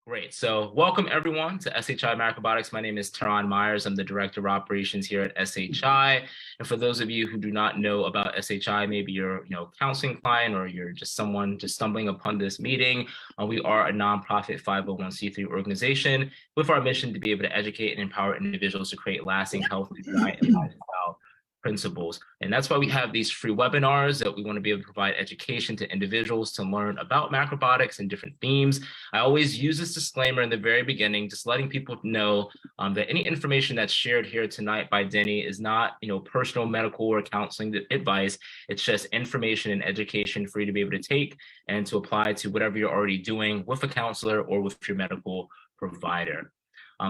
Great. So welcome everyone to SHI Macrobiotics. My name is Teron Myers. I'm the Director of Operations here at SHI. And for those of you who do not know about SHI, maybe you're a counseling client or you're just someone just stumbling upon this meeting. We are a nonprofit 501c3 organization with our mission to be able to educate and empower individuals to create lasting health and diet and lifestyle principles. And that's why we have these free webinars that we want to be able to provide education to individuals to learn about macrobiotics and different themes. I always use this disclaimer in the very beginning, just letting people know that any information that's shared here tonight by Denny is not, personal medical or counseling advice. It's just information and education for you to be able to take and to apply to whatever you're already doing with a counselor or with your medical provider.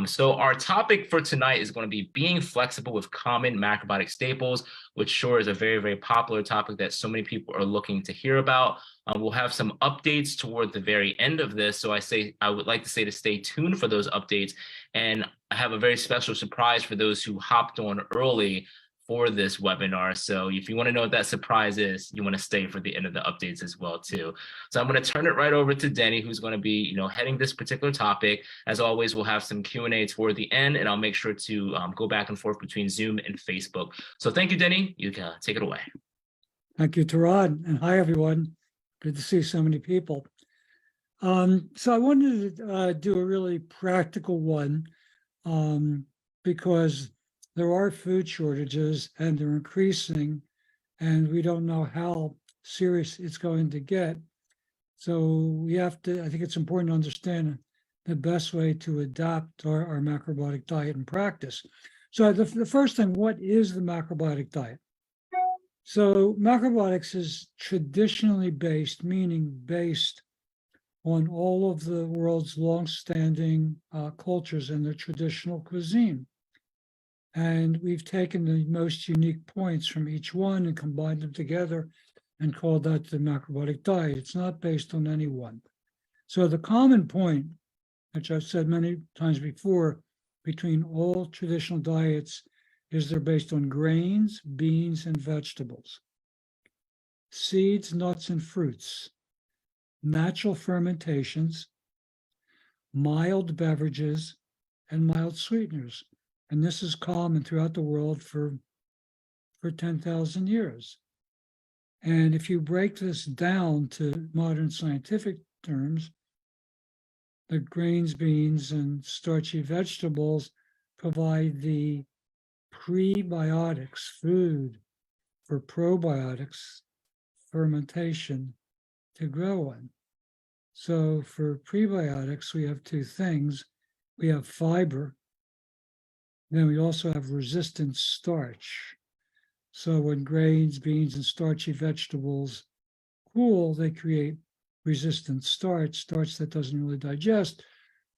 So our topic for tonight is going to be being flexible with common macrobiotic staples, which sure is a very, very popular topic that so many people are looking to hear about. We'll have some updates toward the very end of this. So I would like to say to stay tuned for those updates. And I have a very special surprise for those who hopped on early for this webinar. So if you want to know what that surprise is, you want to stay for the end of the updates as well too. So I'm going to turn it right over to Denny, who's going to be, heading this particular topic. As always, we'll have some Q&A toward the end, and I'll make sure to go back and forth between Zoom and Facebook. So thank you, Denny. You can take it away. Thank you, Tarad, and hi, everyone. Good to see so many people. So I wanted to do a really practical one because there are food shortages and they're increasing, and we don't know how serious it's going to get. So we have to, I think it's important to understand the best way to adapt our macrobiotic diet and practice. So the first thing, what is the macrobiotic diet? So macrobiotics is traditionally based, meaning based on all of the world's long-standing cultures and their traditional cuisine. And we've taken the most unique points from each one and combined them together and called that the macrobiotic diet. It's not based on any one. So the common point, which I've said many times before, between all traditional diets is they're based on grains, beans, and vegetables, seeds, nuts, and fruits, natural fermentations, mild beverages, and mild sweeteners. And this is common throughout the world for 10,000 years. And if you break this down to modern scientific terms, the grains, beans, and starchy vegetables provide the prebiotics, food for probiotics, fermentation to grow on. So for prebiotics, we have two things. We have fiber. Then we also have resistant starch. So when grains, beans, and starchy vegetables cool, they create resistant starch that doesn't really digest,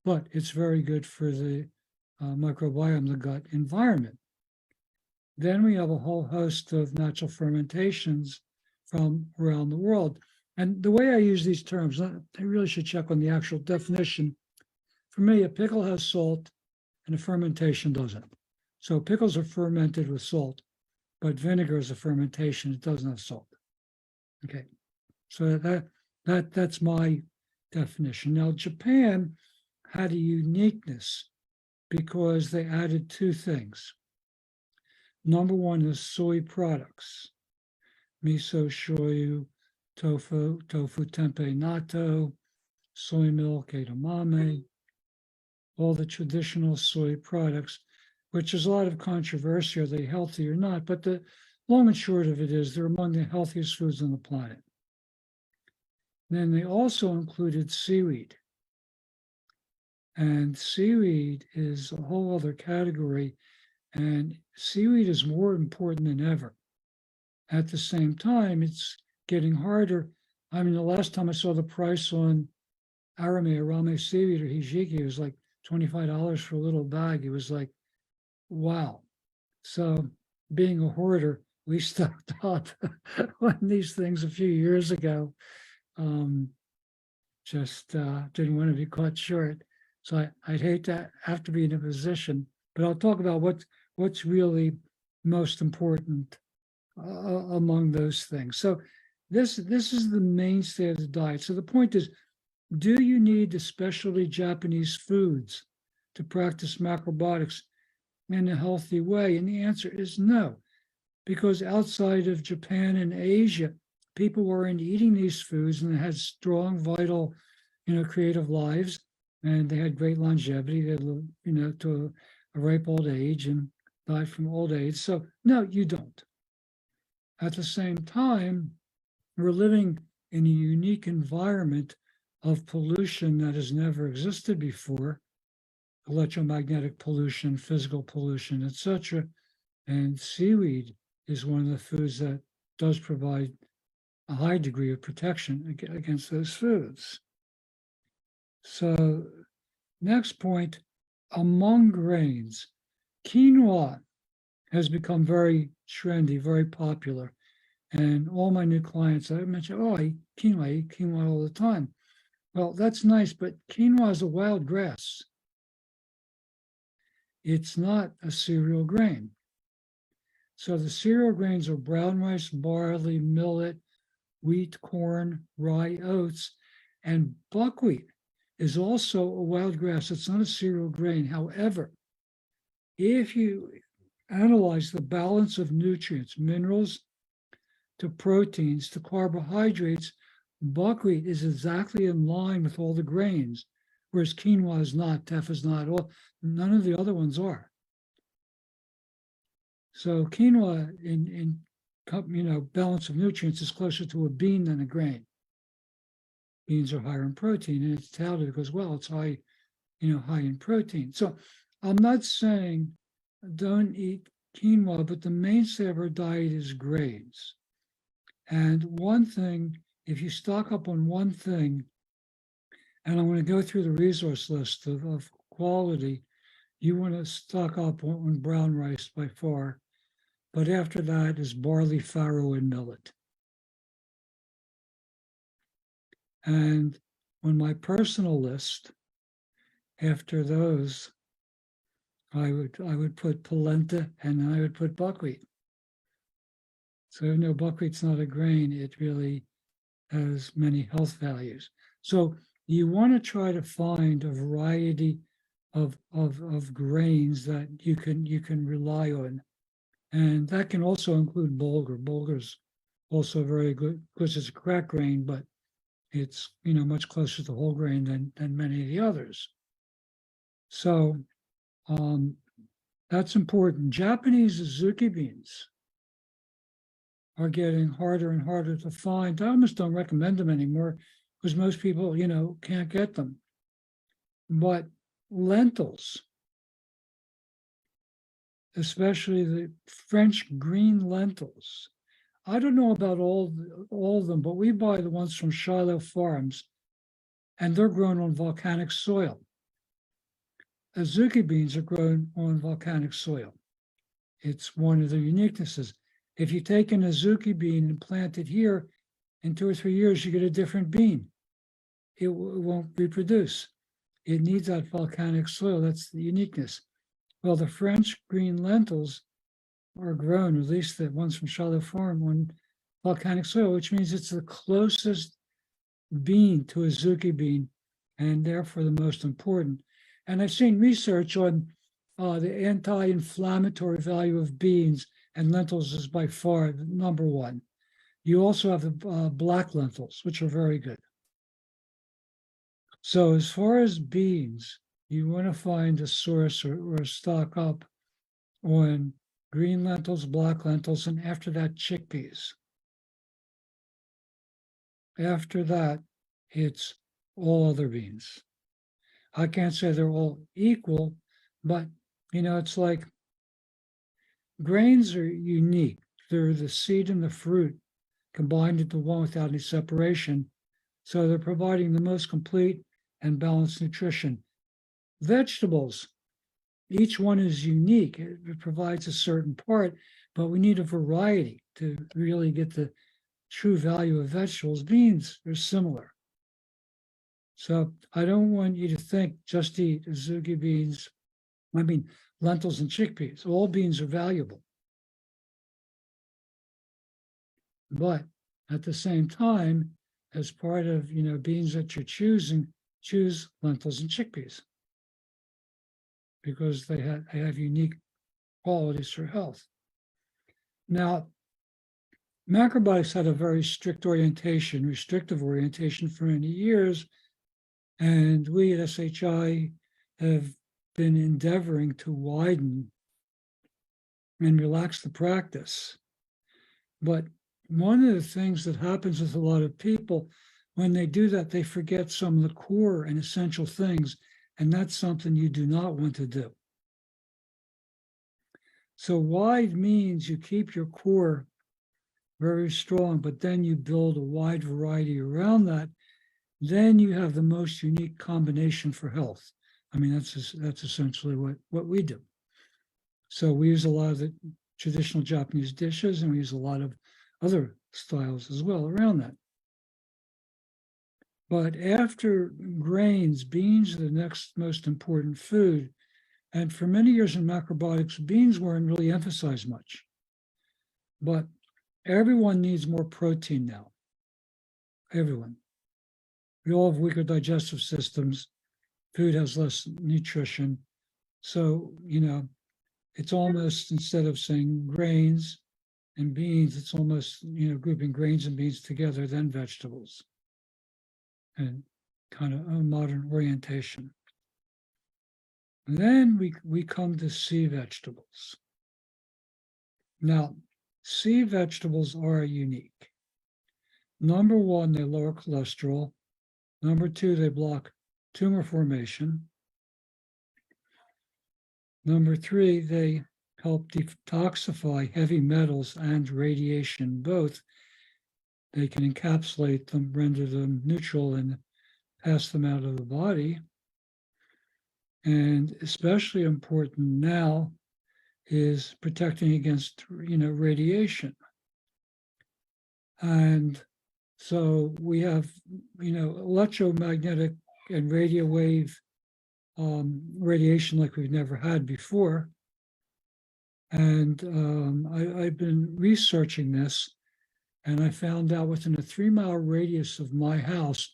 but it's very good for the microbiome, the gut environment. Then we have a whole host of natural fermentations from around the world. And the way I use these terms, I really should check on the actual definition. For me, a pickle has salt, and a fermentation doesn't. So pickles are fermented with salt, but vinegar is a fermentation. It doesn't have salt. Okay, so that's my definition. Now, Japan had a uniqueness because they added two things. Number one is soy products, miso, shoyu, tofu, tempeh, natto, soy milk, edamame, all the traditional soy products, which is a lot of controversy, are they healthy or not? But the long and short of it is they're among the healthiest foods on the planet. Then they also included seaweed. And seaweed is a whole other category, and seaweed is more important than ever. At the same time, it's getting harder. I mean, the last time I saw the price on arame seaweed or hijiki, it was like $25 for a little bag. It was like, wow. So being a hoarder, we stocked up on these things a few years ago. Just didn't want to be caught short. So I'd hate to have to be in a position, but I'll talk about what's really most important among those things. So this is the mainstay of the diet. So the point is, Do you need especially Japanese foods to practice macrobiotics in a healthy way? And the answer is no, because outside of Japan and Asia, people weren't eating these foods and they had strong, vital, creative lives, and they had great longevity. They lived, to a ripe old age and died from old age. So no, you don't. At the same time, we're living in a unique environment of pollution that has never existed before, electromagnetic pollution, physical pollution, etc. And seaweed is one of the foods that does provide a high degree of protection against those foods. So, next point, among grains, quinoa has become very trendy, very popular. And all my new clients, I mentioned, oh, I eat quinoa all the time. Well, that's nice, but quinoa is a wild grass. It's not a cereal grain. So the cereal grains are brown rice, barley, millet, wheat, corn, rye, oats, and buckwheat is also a wild grass. It's not a cereal grain. However, if you analyze the balance of nutrients, minerals to proteins to carbohydrates, buckwheat is exactly in line with all the grains, whereas quinoa is not, teff is not, none of the other ones are. So quinoa in balance of nutrients is closer to a bean than a grain. Beans are higher in protein, and it's touted because, well, it's high, high in protein. So I'm not saying don't eat quinoa, but the mainstay of our diet is grains. And one thing, if you stock up on one thing, and I'm going to go through the resource list of quality, you want to stock up on brown rice by far. But after that is barley, farro, and millet. And on my personal list, after those, I would put polenta and then I would put buckwheat. So even though buckwheat's not a grain, it really has many health values. So you want to try to find a variety of grains that you can rely on. And that can also include bulgur. Bulgur's also very good because it's a crack grain, but it's much closer to whole grain than many of the others. So that's important. Japanese azuki beans are getting harder and harder to find. I almost don't recommend them anymore because most people, can't get them. But lentils, especially the French green lentils, I don't know about all of them, but we buy the ones from Shiloh Farms, and they're grown on volcanic soil. Azuki beans are grown on volcanic soil. It's one of the uniquenesses. If you take an azuki bean and plant it here, in 2 or 3 years, you get a different bean. It won't reproduce. It needs that volcanic soil. That's the uniqueness. Well, the French green lentils are grown, at least the ones from Shiloh Farm, on volcanic soil, which means it's the closest bean to azuki bean and therefore the most important. And I've seen research on the anti-inflammatory value of beans, and lentils is by far the number one. You also have the black lentils, which are very good. So as far as beans, you want to find a source or stock up on green lentils, black lentils, and after that, chickpeas. After that, it's all other beans. I can't say they're all equal, but it's like grains are unique. They're the seed and the fruit combined into one without any separation. So they're providing the most complete and balanced nutrition. Vegetables, each one is unique. It provides a certain part, but we need a variety to really get the true value of vegetables. Beans are similar. So I don't want you to think just eat azuki beans. I mean, lentils and chickpeas. All beans are valuable. But at the same time, as part of, beans that you're choosing, choose lentils and chickpeas because they have unique qualities for health. Now, Macrobiotics had a very restrictive orientation for many years. And we at SHI have been endeavoring to widen and relax the practice. But one of the things that happens with a lot of people, when they do that, they forget some of the core and essential things. And that's something you do not want to do. So wide means you keep your core very strong, but then you build a wide variety around that. Then you have the most unique combination for health. I mean, that's essentially what we do. So we use a lot of the traditional Japanese dishes, and we use a lot of other styles as well around that. But after grains, beans are the next most important food. And for many years in macrobiotics, beans weren't really emphasized much. But everyone needs more protein now. Everyone. We all have weaker digestive systems. Food has less nutrition. So, it's almost, instead of saying grains and beans, it's almost, grouping grains and beans together, then vegetables. And kind of a modern orientation. And then we come to sea vegetables. Now, sea vegetables are unique. Number one, they lower cholesterol. Number two, they block tumor formation. Number three, they help detoxify heavy metals and radiation both. They can encapsulate them, render them neutral, and pass them out of the body. And especially important now is protecting against, radiation. And so we have, electromagnetic and radio wave radiation like we've never had before. And I've been researching this, and I found out within a 3-mile radius of my house,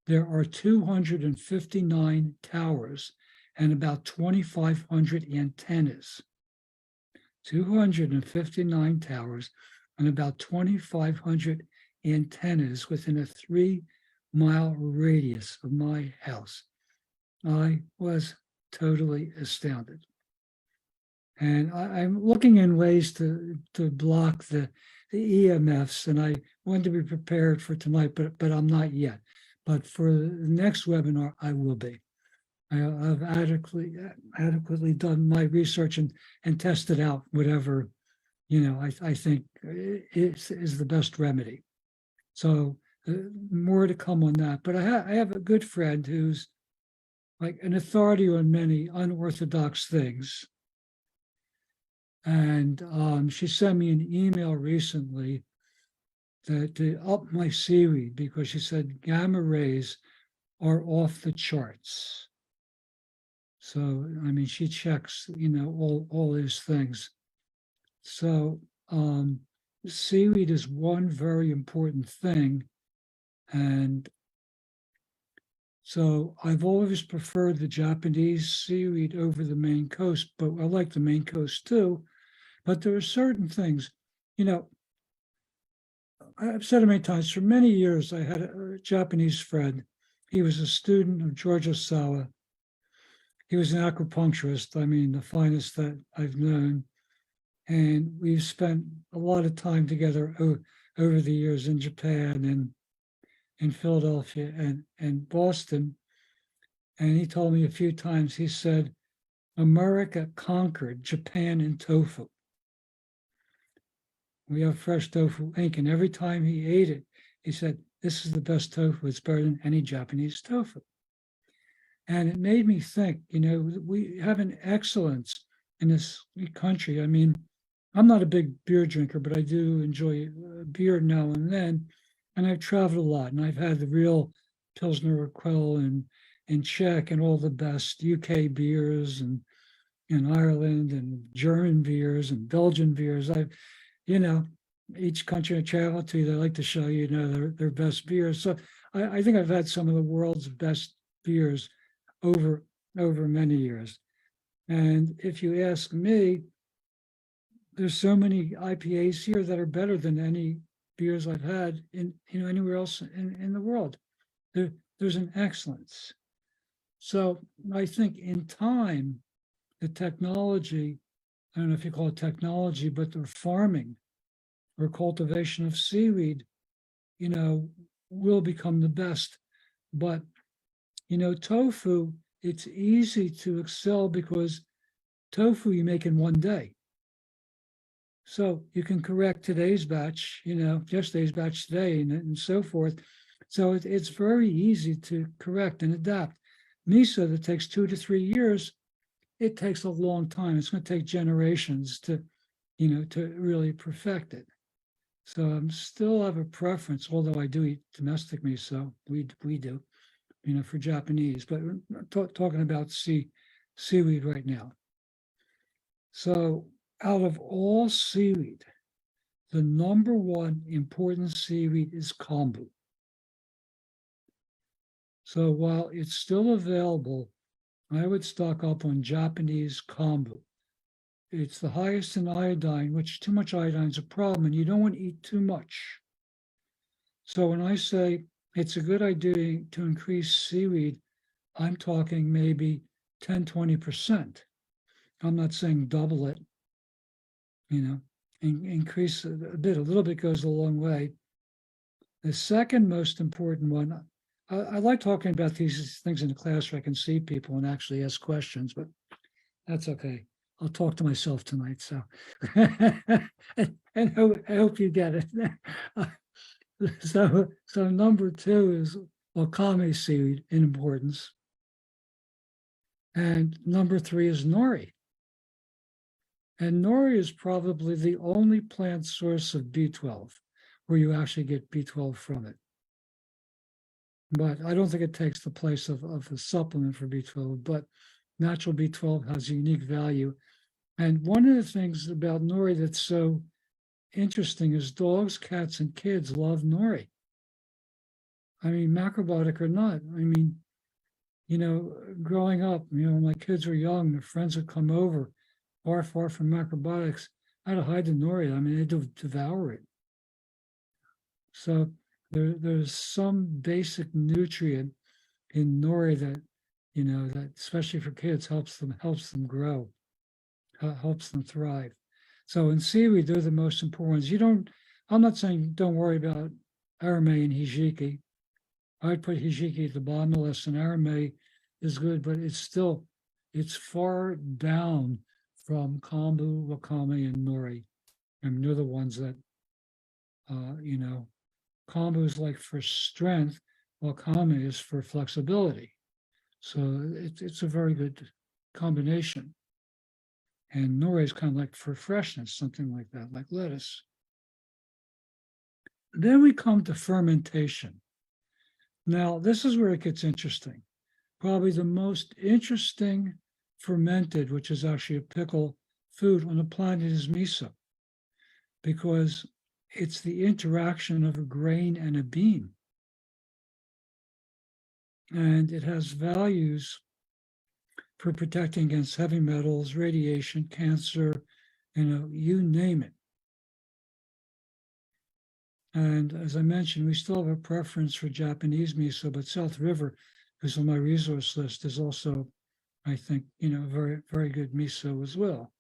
there are 259 towers and about 2,500 antennas. 259 towers and about 2,500 antennas within a 3-mile radius of my house. I was totally astounded. And I'm looking in ways to block the EMFs, and I wanted to be prepared for tonight, but I'm not yet. But for the next webinar, I will be. I've adequately done my research and tested out whatever, I think is the best remedy. So more to come on that. But I have a good friend who's like an authority on many unorthodox things. And she sent me an email recently to up my seaweed because she said gamma rays are off the charts. So, I mean, she checks, all these things. So seaweed is one very important thing. And so I've always preferred the Japanese seaweed over the Maine coast, but I like the Maine coast too. But there are certain things, I've said it many times, for many years, I had a Japanese friend. He was a student of George Osawa. He was an acupuncturist, I mean, the finest that I've known. And we've spent a lot of time together over the years in Japan and in Philadelphia and Boston. And he told me a few times, he said, America conquered Japan in tofu. We have fresh tofu ink, and every time he ate it, he said, this is the best tofu. It's better than any Japanese tofu. And it made me think, we have an excellence in this country. I mean, I'm not a big beer drinker, but I do enjoy beer now and then. And I've traveled a lot, and I've had the real Pilsner Urquell and Czech and all the best UK beers and in Ireland and German beers and Belgian beers. each country I travel to, they like to show their best beers. So I think I've had some of the world's best beers over many years. And if you ask me, there's so many IPAs here that are better than any beers I've had in anywhere else in the world. There's an excellence. So I think in time, the technology, I don't know if you call it technology, but the farming or cultivation of seaweed, will become the best. But, tofu, it's easy to excel because tofu you make in one day. So you can correct today's batch, yesterday's batch today and so forth. So it's very easy to correct and adapt. Miso that takes 2 to 3 years, it takes a long time. It's going to take generations to really perfect it. So I'm still have a preference, although I do eat domestic miso. We do, for Japanese, but we're not talking about seaweed right now. So out of all seaweed, the number one important seaweed is kombu. So while it's still available, I would stock up on Japanese kombu. It's the highest in iodine, which too much iodine is a problem, and you don't want to eat too much. So when I say it's a good idea to increase seaweed, I'm talking maybe 10, 20%. I'm not saying double it, increase a bit. A little bit goes a long way. The second most important one, I like talking about these things in the class where I can see people and actually ask questions, but that's okay. I'll talk to myself tonight. So, and I hope you get it. So number 2 is wakame seaweed in importance. And number 3 is nori. And nori is probably the only plant source of B12 where you actually get B12 from it. But I don't think it takes the place of a supplement for B12, but natural B12 has a unique value. And one of the things about nori that's so interesting is dogs, cats, and kids love nori. I mean, macrobiotic or not. I mean, growing up, my kids were young, their friends would come over far from macrobiotics. I had to hide the nori. I mean, they devour it. So there's some basic nutrient in nori that, that especially for kids helps them grow, helps them thrive. So in seaweed, they're the most important ones. I'm not saying don't worry about arame and hijiki. I'd put hijiki at the bottom of the list, and arame is good, but it's far down from kombu, wakame, and nori. I mean, they're the ones that, kombu is like for strength, wakame is for flexibility. So it's a very good combination. And nori is kind of like for freshness, something like that, like lettuce. Then we come to fermentation. Now, this is where it gets interesting. Probably the most interesting fermented, which is actually a pickle food on the planet, is miso, because it's the interaction of a grain and a bean. And it has values for protecting against heavy metals, radiation, cancer, you name it. And as I mentioned, we still have a preference for Japanese miso, but South River, who's on my resource list, is also, I think, very, very good miso as well.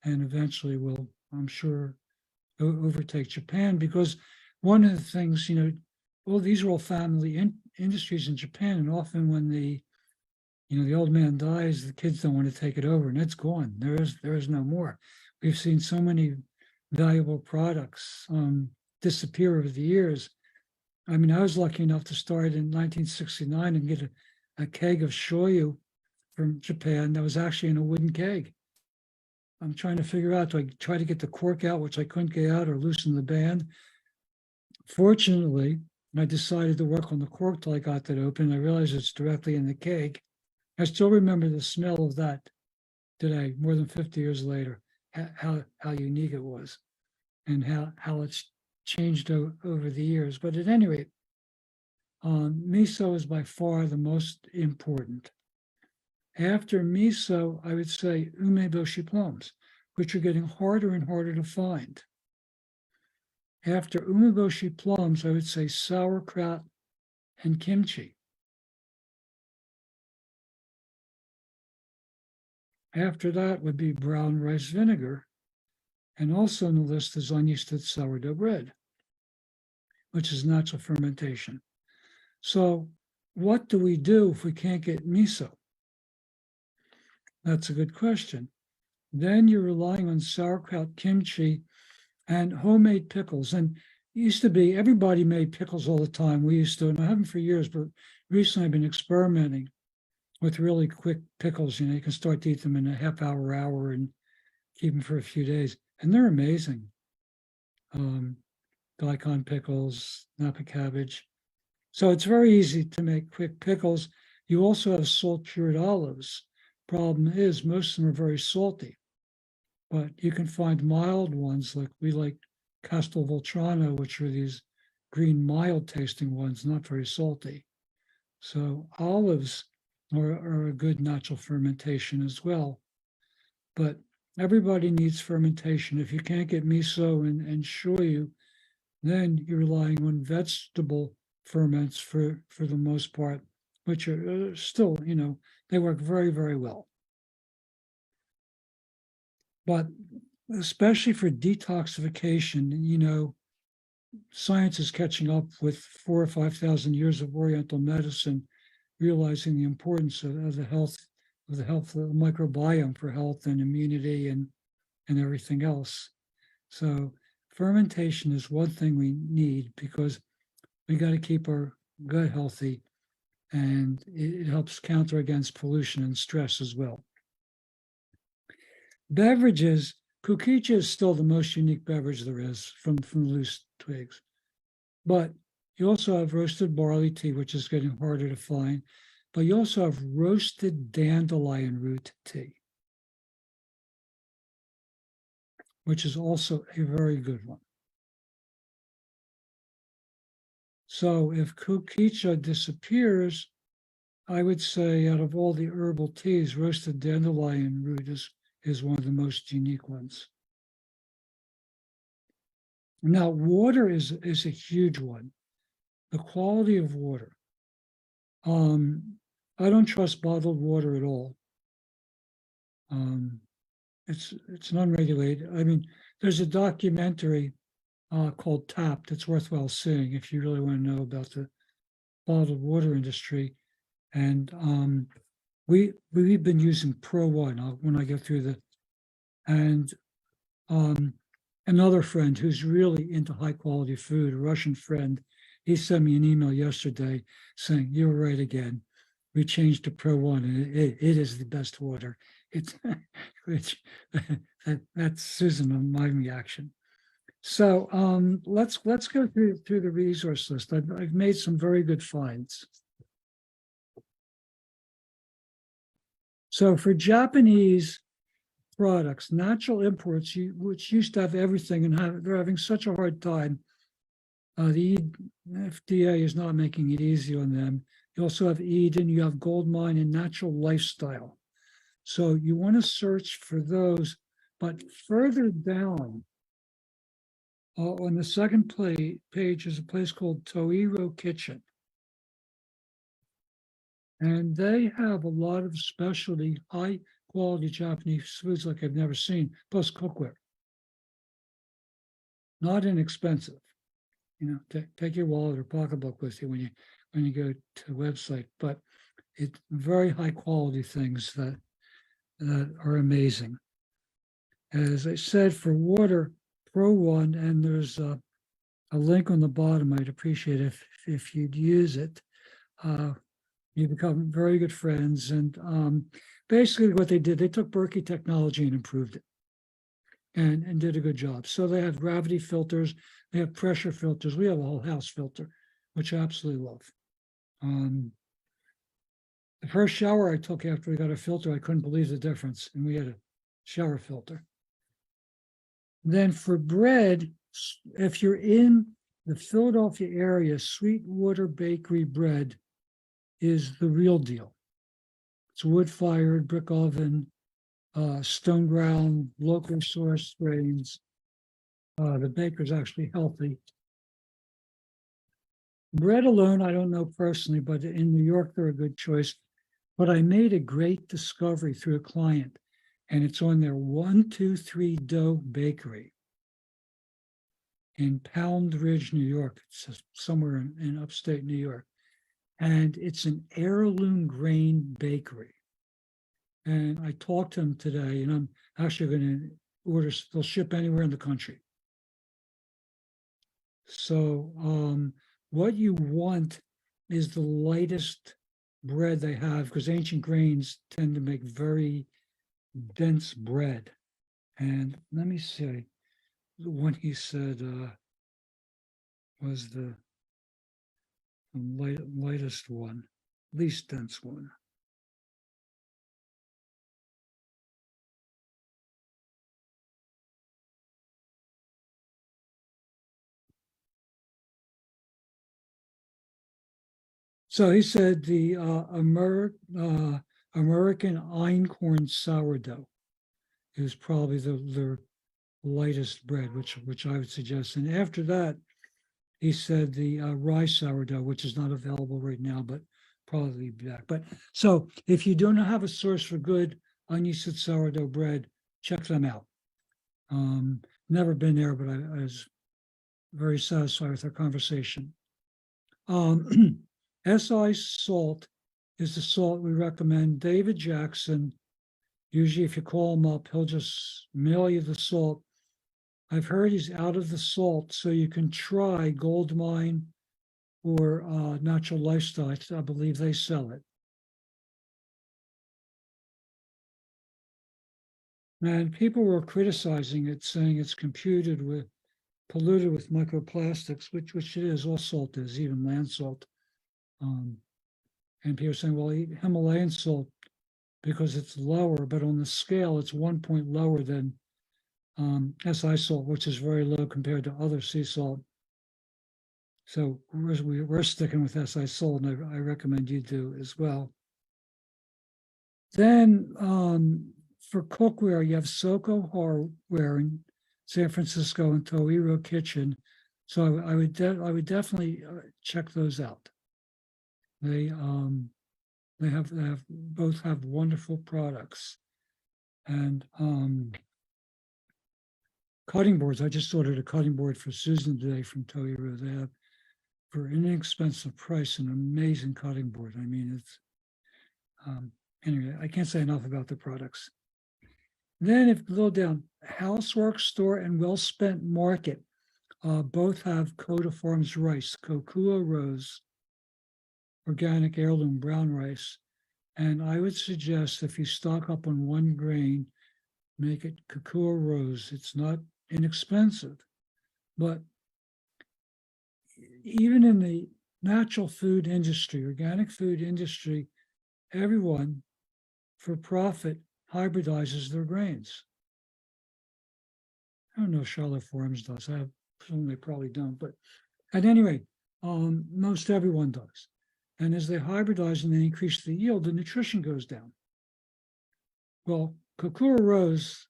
And eventually will, I'm sure, overtake Japan, because one of the things, these are all family industries in Japan, and often when the old man dies, the kids don't want to take it over, and it's gone. There is no more. We've seen so many valuable products disappear over the years. I mean, I was lucky enough to start in 1969 and get a keg of shoyu from Japan that was actually in a wooden keg. I'm trying to figure out, do I try to get the cork out, which I couldn't get out, or loosen the band? Fortunately, I decided to work on the cork till I got that open. I realized it's directly in the keg. I still remember the smell of that today, more than 50 years later, how unique it was. and how it's changed over the years. But at any rate, miso is by far the most important. After miso, I would say umeboshi plums, which are getting harder and harder to find. After umeboshi plums, I would say sauerkraut and kimchi. After that would be brown rice vinegar. And also on the list is unyeasted sourdough bread, which is natural fermentation. So what do we do if we can't get miso? That's a good question. Then you're relying on sauerkraut, kimchi, and homemade pickles. And it used to be everybody made pickles all the time. We used to, and I haven't for years, but recently I've been experimenting with really quick pickles. You know, you can start to eat them in a half hour, and keep them for a few days. And they're amazing. Daikon pickles, Napa cabbage. So it's very easy to make quick pickles. You also have salt cured olives. Problem is, most of them are very salty, but you can find mild ones like we like Castelvoltrano, which are these green, mild tasting ones, not very salty. So olives are a good natural fermentation as well. But everybody needs fermentation. If you can't get miso and shoyu, then you're relying on vegetable ferments for the most part, which are still, you know, they work very, very well. But especially for detoxification, you know, science is catching up with 4,000 or 5,000 years of Oriental medicine, realizing the importance of the health of the microbiome for health and immunity and everything else. So fermentation is one thing we need because we got to keep our gut healthy, and it helps counter against pollution and stress as well. Beverages, kukicha is still the most unique beverage there is from the loose twigs. But you also have roasted barley tea, which is getting harder to find. But you also have roasted dandelion root tea, which is also a very good one. So if kukicha disappears, I would say out of all the herbal teas, roasted dandelion root is one of the most unique ones. Now, water is a huge one. The quality of water. I don't trust bottled water at all. It's unregulated. I mean, there's a documentary called Tapped. It's worthwhile seeing if you really want to know about the bottled water industry. And we've been using Pro One when I go through the, and another friend who's really into high quality food, a Russian friend, he sent me an email yesterday saying, "You're right again. We changed to Pro One, and it is the best water." It's which that's Susan on my reaction. So let's go through the resource list. I've made some very good finds. So for Japanese products, natural imports, which used to have everything and they're having such a hard time. The FDA is not making it easy on them. You also have Eden, you have Goldmine and Natural Lifestyle. So you want to search for those, but further down on the second page is a place called Toiro Kitchen. And they have a lot of specialty, high quality Japanese foods like I've never seen, plus cookware. Not inexpensive. You know, take your wallet or pocketbook with you when you go to the website, but it's very high quality things that are amazing. As I said, for water, Pro One, and there's a link on the bottom. I'd appreciate if you'd use it. You become very good friends, and basically what they did, they took Berkey technology and improved it, and did a good job. So they have gravity filters, they have pressure filters. We have a whole house filter, which I absolutely love. The first shower I took after we got a filter, I couldn't believe the difference, and we had a shower filter. Then for bread, if you're in the Philadelphia area, Sweetwater Bakery bread is the real deal. It's wood-fired, brick oven, stone ground, local source grains. The baker's actually healthy. Bread alone, I don't know personally, but in New York, they're a good choice. But I made a great discovery through a client, and it's on their 123 Dough Bakery in Pound Ridge, New York. It's somewhere in upstate New York. And it's an heirloom grain bakery. And I talked to them today, and I'm actually going to order, they'll ship anywhere in the country. So what you want is the lightest bread they have, because ancient grains tend to make very dense bread. And let me see, the one he said was the lightest one, least dense one. So he said the American einkorn sourdough is probably the lightest bread, which I would suggest. And after that, he said the rye sourdough, which is not available right now, but probably be back. But so if you don't have a source for good unyeasted sourdough bread, check them out. Never been there, but I was very satisfied with our conversation. SI salt is the salt we recommend. David Jackson, usually if you call him up, he'll just mail you the salt. I've heard he's out of the salt, so you can try Goldmine or Natural Lifestyle. I believe they sell it. And people were criticizing it, saying it's polluted with microplastics, which it is. All salt is, even land salt. And people are saying, well, eat Himalayan salt because it's lower, but on the scale, it's 1 point lower than SI salt, which is very low compared to other sea salt. So we're sticking with SI salt, and I recommend you do as well. Then for cookware, you have Soko Hardware in San Francisco and Toiro Kitchen. So I would definitely check those out. They both have wonderful products. And cutting boards. I just ordered a cutting board for Susan today from Toiro. They have, for an inexpensive price, an amazing cutting board. I mean, it's anyway, I can't say enough about the products. Then if you go down, Housework Store and Well Spent Market both have Coda Farms rice, Kokua Rose, organic heirloom brown rice. And I would suggest if you stock up on one grain, make it Kokua Rose. It's not inexpensive, but even in the natural food industry, organic food industry, everyone for profit hybridizes their grains. I don't know if Charlotte Farms does. I assume they probably don't, but at any rate, most everyone does. And as they hybridize and they increase the yield, the nutrition goes down. Well, Kokua Rose,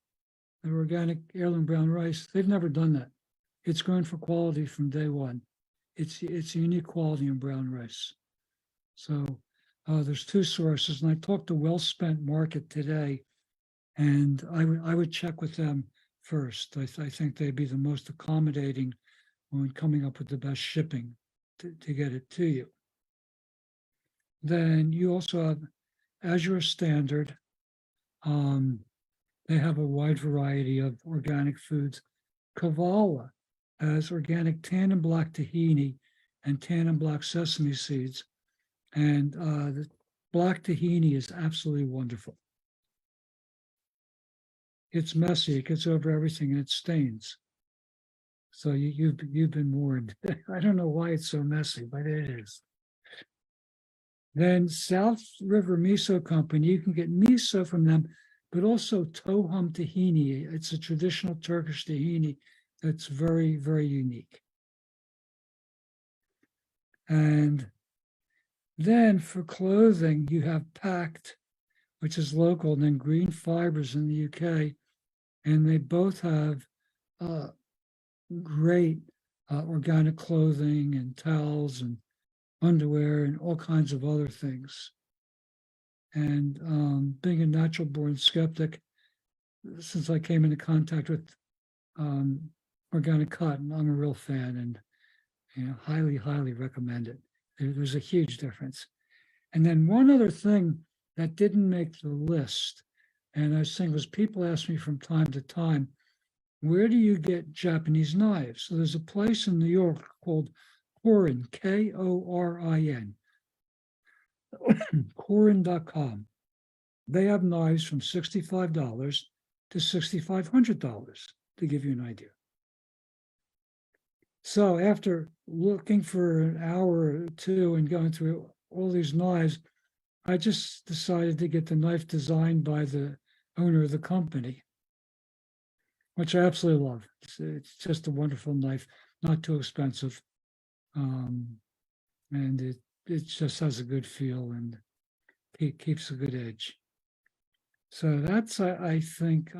the organic heirloom brown rice, they've never done that. It's grown for quality from day one. It's unique quality in brown rice. So there's two sources, and I talked to Well Spent Market today, and I would check with them first. I think they'd be the most accommodating when coming up with the best shipping to get it to you. Then you also have Azure Standard. They have a wide variety of organic foods. Kavala has organic tan and black tahini and tan and black sesame seeds. And the black tahini is absolutely wonderful. It's messy, it gets over everything, and it stains. So you've been warned. I don't know why it's so messy, but it is. Then South River Miso Company, you can get miso from them, but also tohum tahini. It's a traditional Turkish tahini that's very, very unique. And then for clothing, you have Pact, which is local, and then Green Fibers in the UK. And they both have great organic clothing and towels and underwear and all kinds of other things. And being a natural born skeptic, since I came into contact with organic cotton, I'm a real fan and highly, highly recommend it. There's a huge difference. And then one other thing that didn't make the list, and I was saying was people ask me from time to time, where do you get Japanese knives? So there's a place in New York called Korin, Korin, Korin.com. They have knives from $65 to $6,500, to give you an idea. So after looking for an hour or two and going through all these knives, I just decided to get the knife designed by the owner of the company, which I absolutely love. It's just a wonderful knife, not too expensive. And it just has a good feel and keeps a good edge. So that's, I think,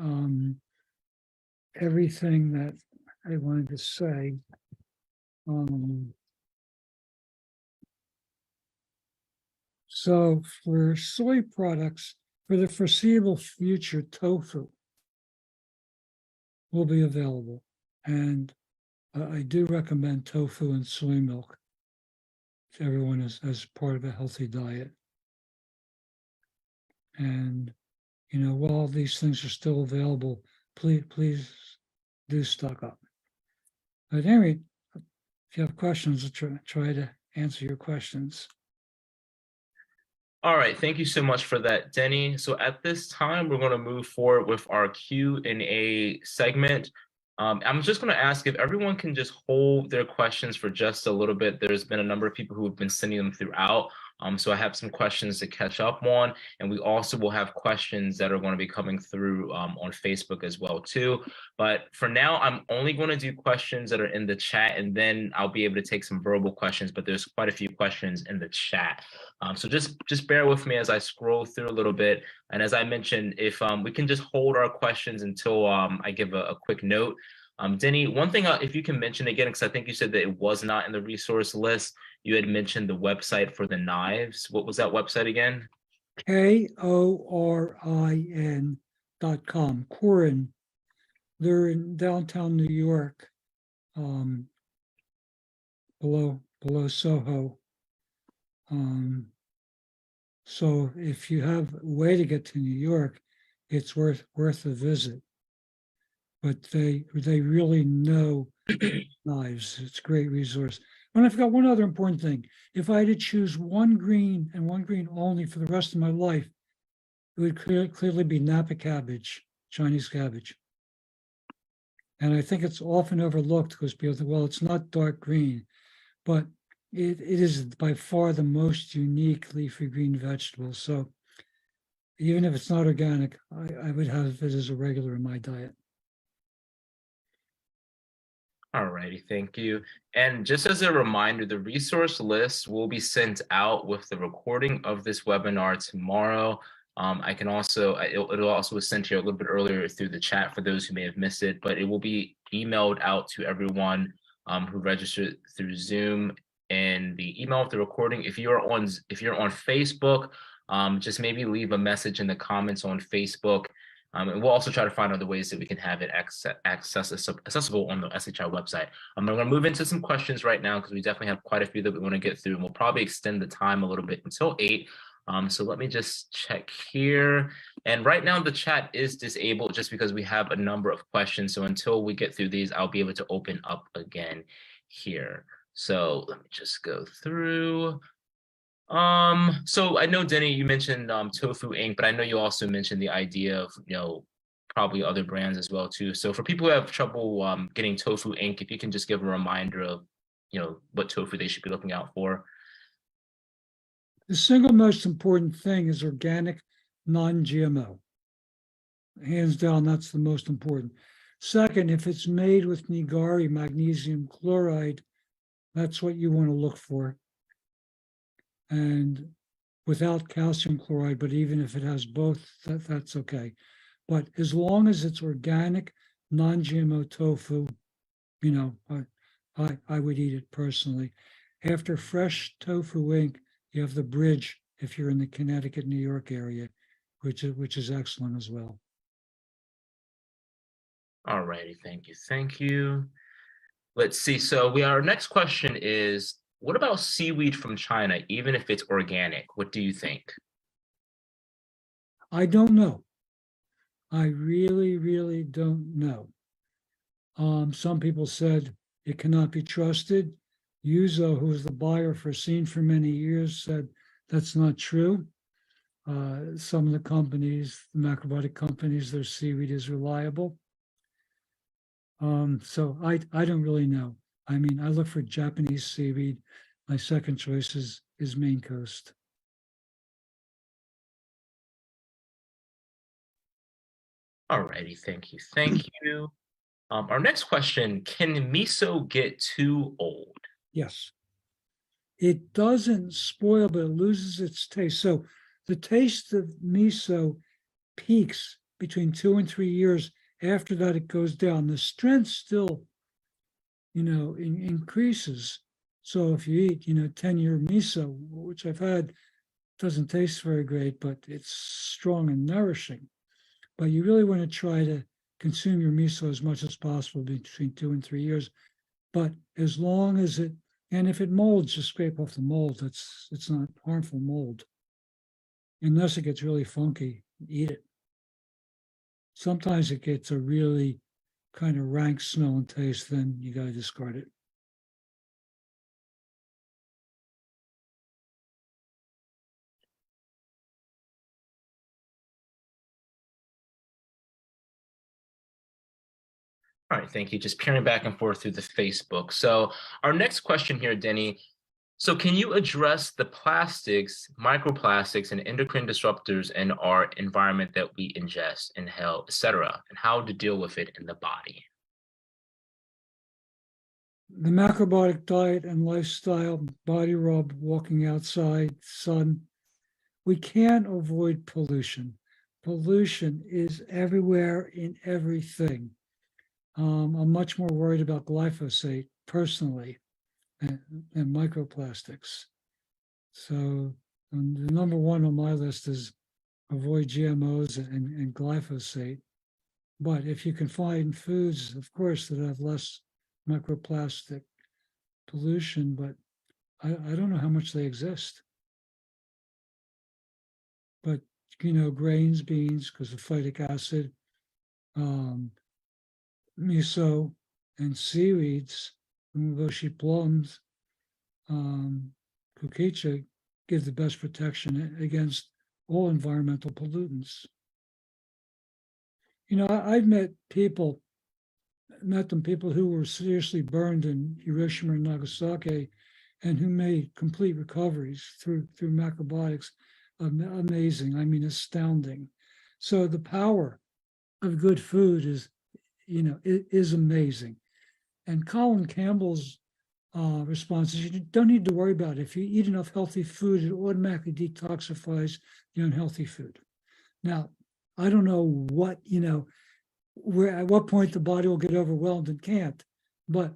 everything that I wanted to say. So for soy products, for the foreseeable future, tofu will be available. And I do recommend tofu and soy milk to everyone as part of a healthy diet. And, while these things are still available, please do stock up. But anyway, if you have questions, I'll try to answer your questions. All right, thank you so much for that, Denny. So at this time, we're going to move forward with our Q&A segment. I'm just going to ask if everyone can just hold their questions for just a little bit. There's been a number of people who have been sending them throughout. So I have some questions to catch up on, and we also will have questions that are going to be coming through on Facebook as well too. But for now, I'm only going to do questions that are in the chat, and then I'll be able to take some verbal questions, but there's quite a few questions in the chat. So just bear with me as I scroll through a little bit. And as I mentioned, if we can just hold our questions until I give a quick note. Denny, one thing, if you can mention again, because I think you said that it was not in the resource list, you had mentioned the website for the knives. What was that website again? KORIN.com, Korin. They're in downtown New York, below Soho. So if you have a way to get to New York, it's worth a visit. But they really know knives. It's a great resource. And I forgot one other important thing. If I had to choose one green and one green only for the rest of my life, it would clearly be Napa cabbage, Chinese cabbage. And I think it's often overlooked because people think, well, it's not dark green, but it is by far the most unique leafy green vegetable. So even if it's not organic, I would have it as a regular in my diet. All righty, thank you. And just as a reminder, the resource list will be sent out with the recording of this webinar tomorrow. I can also, it'll also be sent here a little bit earlier through the chat for those who may have missed it, but it will be emailed out to everyone who registered through Zoom and the email of the recording. If you're on Facebook, just maybe leave a message in the comments on Facebook. And we'll also try to find other ways that we can have it accessible on the SHI website. I'm going to move into some questions right now because we definitely have quite a few that we want to get through, and we'll probably extend the time a little bit until 8. So let me just check here. And right now the chat is disabled just because we have a number of questions. So until we get through these, I'll be able to open up again here. So let me just go through. So I know, Denny, you mentioned Tofu Inc., but I know you also mentioned the idea of, probably other brands as well too. So for people who have trouble getting Tofu Inc., if you can just give a reminder of, what tofu they should be looking out for. The single most important thing is organic, non-GMO. Hands down, that's the most important. Second, if it's made with Nigari magnesium chloride, that's what you want to look for. And without calcium chloride, but even if it has both, that's okay. But as long as it's organic, non-GMO tofu, I would eat it personally. After Fresh Tofu Inc., you have the Bridge if you're in the Connecticut, New York area, which is excellent as well. All righty, thank you, thank you. Let's see. So our next question is, what about seaweed from China, even if it's organic? What do you think? I don't know. I really, really don't know. Some people said it cannot be trusted. Yuzo, who was the buyer for Scene for many years, said that's not true. Some of the companies, the macrobiotic companies, their seaweed is reliable. So I don't really know. I mean, I look for Japanese seaweed. My second choice is Maine Coast. All righty, thank you, thank you. Our next question, can miso get too old? Yes. It doesn't spoil, but it loses its taste. So the taste of miso peaks between 2 and 3 years. After that, it goes down. The strength still, increases. So if you eat, 10-year miso, which I've had, doesn't taste very great, but it's strong and nourishing. But you really want to try to consume your miso as much as possible between 2 and 3 years. But as long as and if it molds, just scrape off the mold. It's not harmful mold. Unless it gets really funky, eat it. Sometimes it gets a really kind of rank smell and taste, then you got to discard it. All right, thank you. Just peering back and forth through the Facebook. So our next question here, Denny. So can you address the plastics, microplastics, and endocrine disruptors in our environment that we ingest, inhale, etc., and how to deal with it in the body? The macrobiotic diet and lifestyle, body rub, walking outside, sun, we can't avoid pollution. Pollution is everywhere in everything. I'm much more worried about glyphosate personally and microplastics. So the number one on my list is avoid GMOs and glyphosate. But if you can find foods, of course, that have less microplastic pollution, but I don't know how much they exist. But, grains, beans, because of phytic acid, miso, and seaweeds, umeboshi plums, kukicha, give the best protection against all environmental pollutants. I've met people who were seriously burned in Hiroshima and Nagasaki and who made complete recoveries through macrobiotics. Amazing. I mean, astounding. So the power of good food is amazing. And Colin Campbell's response is you don't need to worry about it. If you eat enough healthy food, it automatically detoxifies the unhealthy food. Now, I don't know what, where at what point the body will get overwhelmed and can't. But,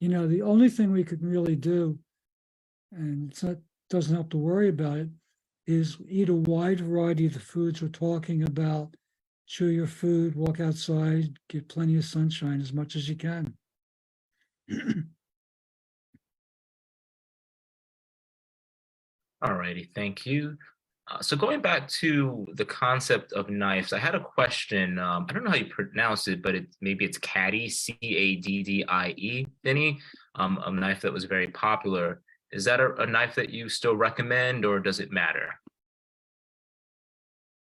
the only thing we can really do, and doesn't have to worry about it, is eat a wide variety of the foods we're talking about. Chew your food, walk outside, get plenty of sunshine as much as you can. All righty, thank you. So going back to the concept of knives, I had a question. I don't know how you pronounce it, but maybe it's Caddy, Caddie, Denny, a knife that was very popular. Is that a knife that you still recommend, or does it matter?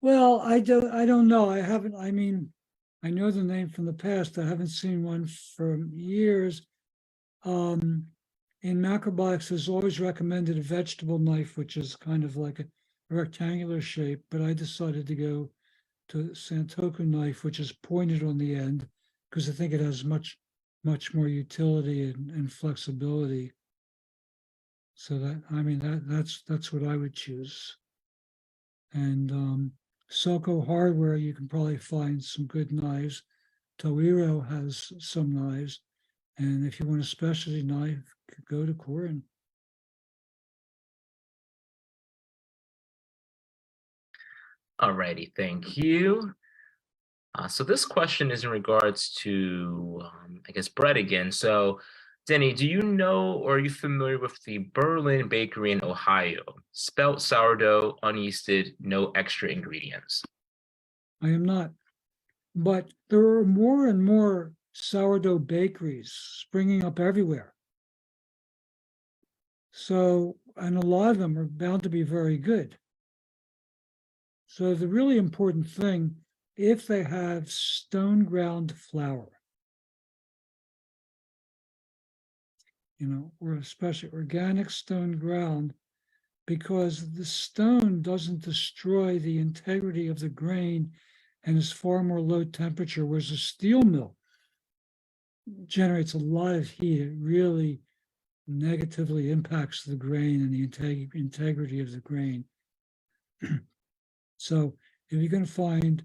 Well, I don't know. I mean, I know the name from the past. I haven't seen one for years. In macrobiotics, there's always recommended a vegetable knife, which is kind of like a rectangular shape, but I decided to go to Santoku knife, which is pointed on the end, because I think it has much more utility and flexibility. So that's what I would choose. And Soko Hardware, you can probably find some good knives. Toiro has some knives, and if you want a specialty knife, go to Korin. Alrighty, thank you. So this question is in regards to, I guess, bread again. So, Denny, do you know or are you familiar with the Berlin Bakery in Ohio? Spelt sourdough, unyeasted, no extra ingredients. I am not. But there are more and more sourdough bakeries springing up everywhere. So, and a lot of them are bound to be very good. So the really important thing, if they have stone ground flour, or especially organic stone ground, because the stone doesn't destroy the integrity of the grain and is far more low temperature, whereas a steel mill generates a lot of heat. It really negatively impacts the grain and the integrity of the grain. So if you're going to find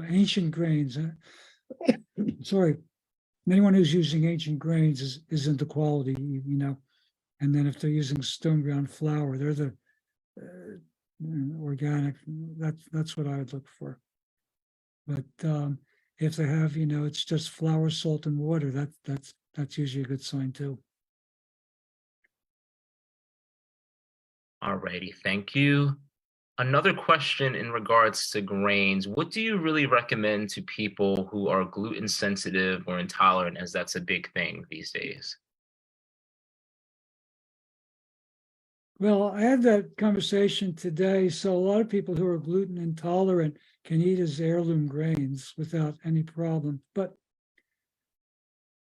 ancient grains, sorry, anyone who's using ancient grains is into quality, and then if they're using stone ground flour, they're the organic. That's what I would look for. But if they have, it's just flour, salt, and water, that's usually a good sign too. Alrighty, thank you. Another question in regards to grains. What do you really recommend to people who are gluten sensitive or intolerant, as that's a big thing these days? Well, I had that conversation today. So a lot of people who are gluten intolerant can eat as heirloom grains without any problem. But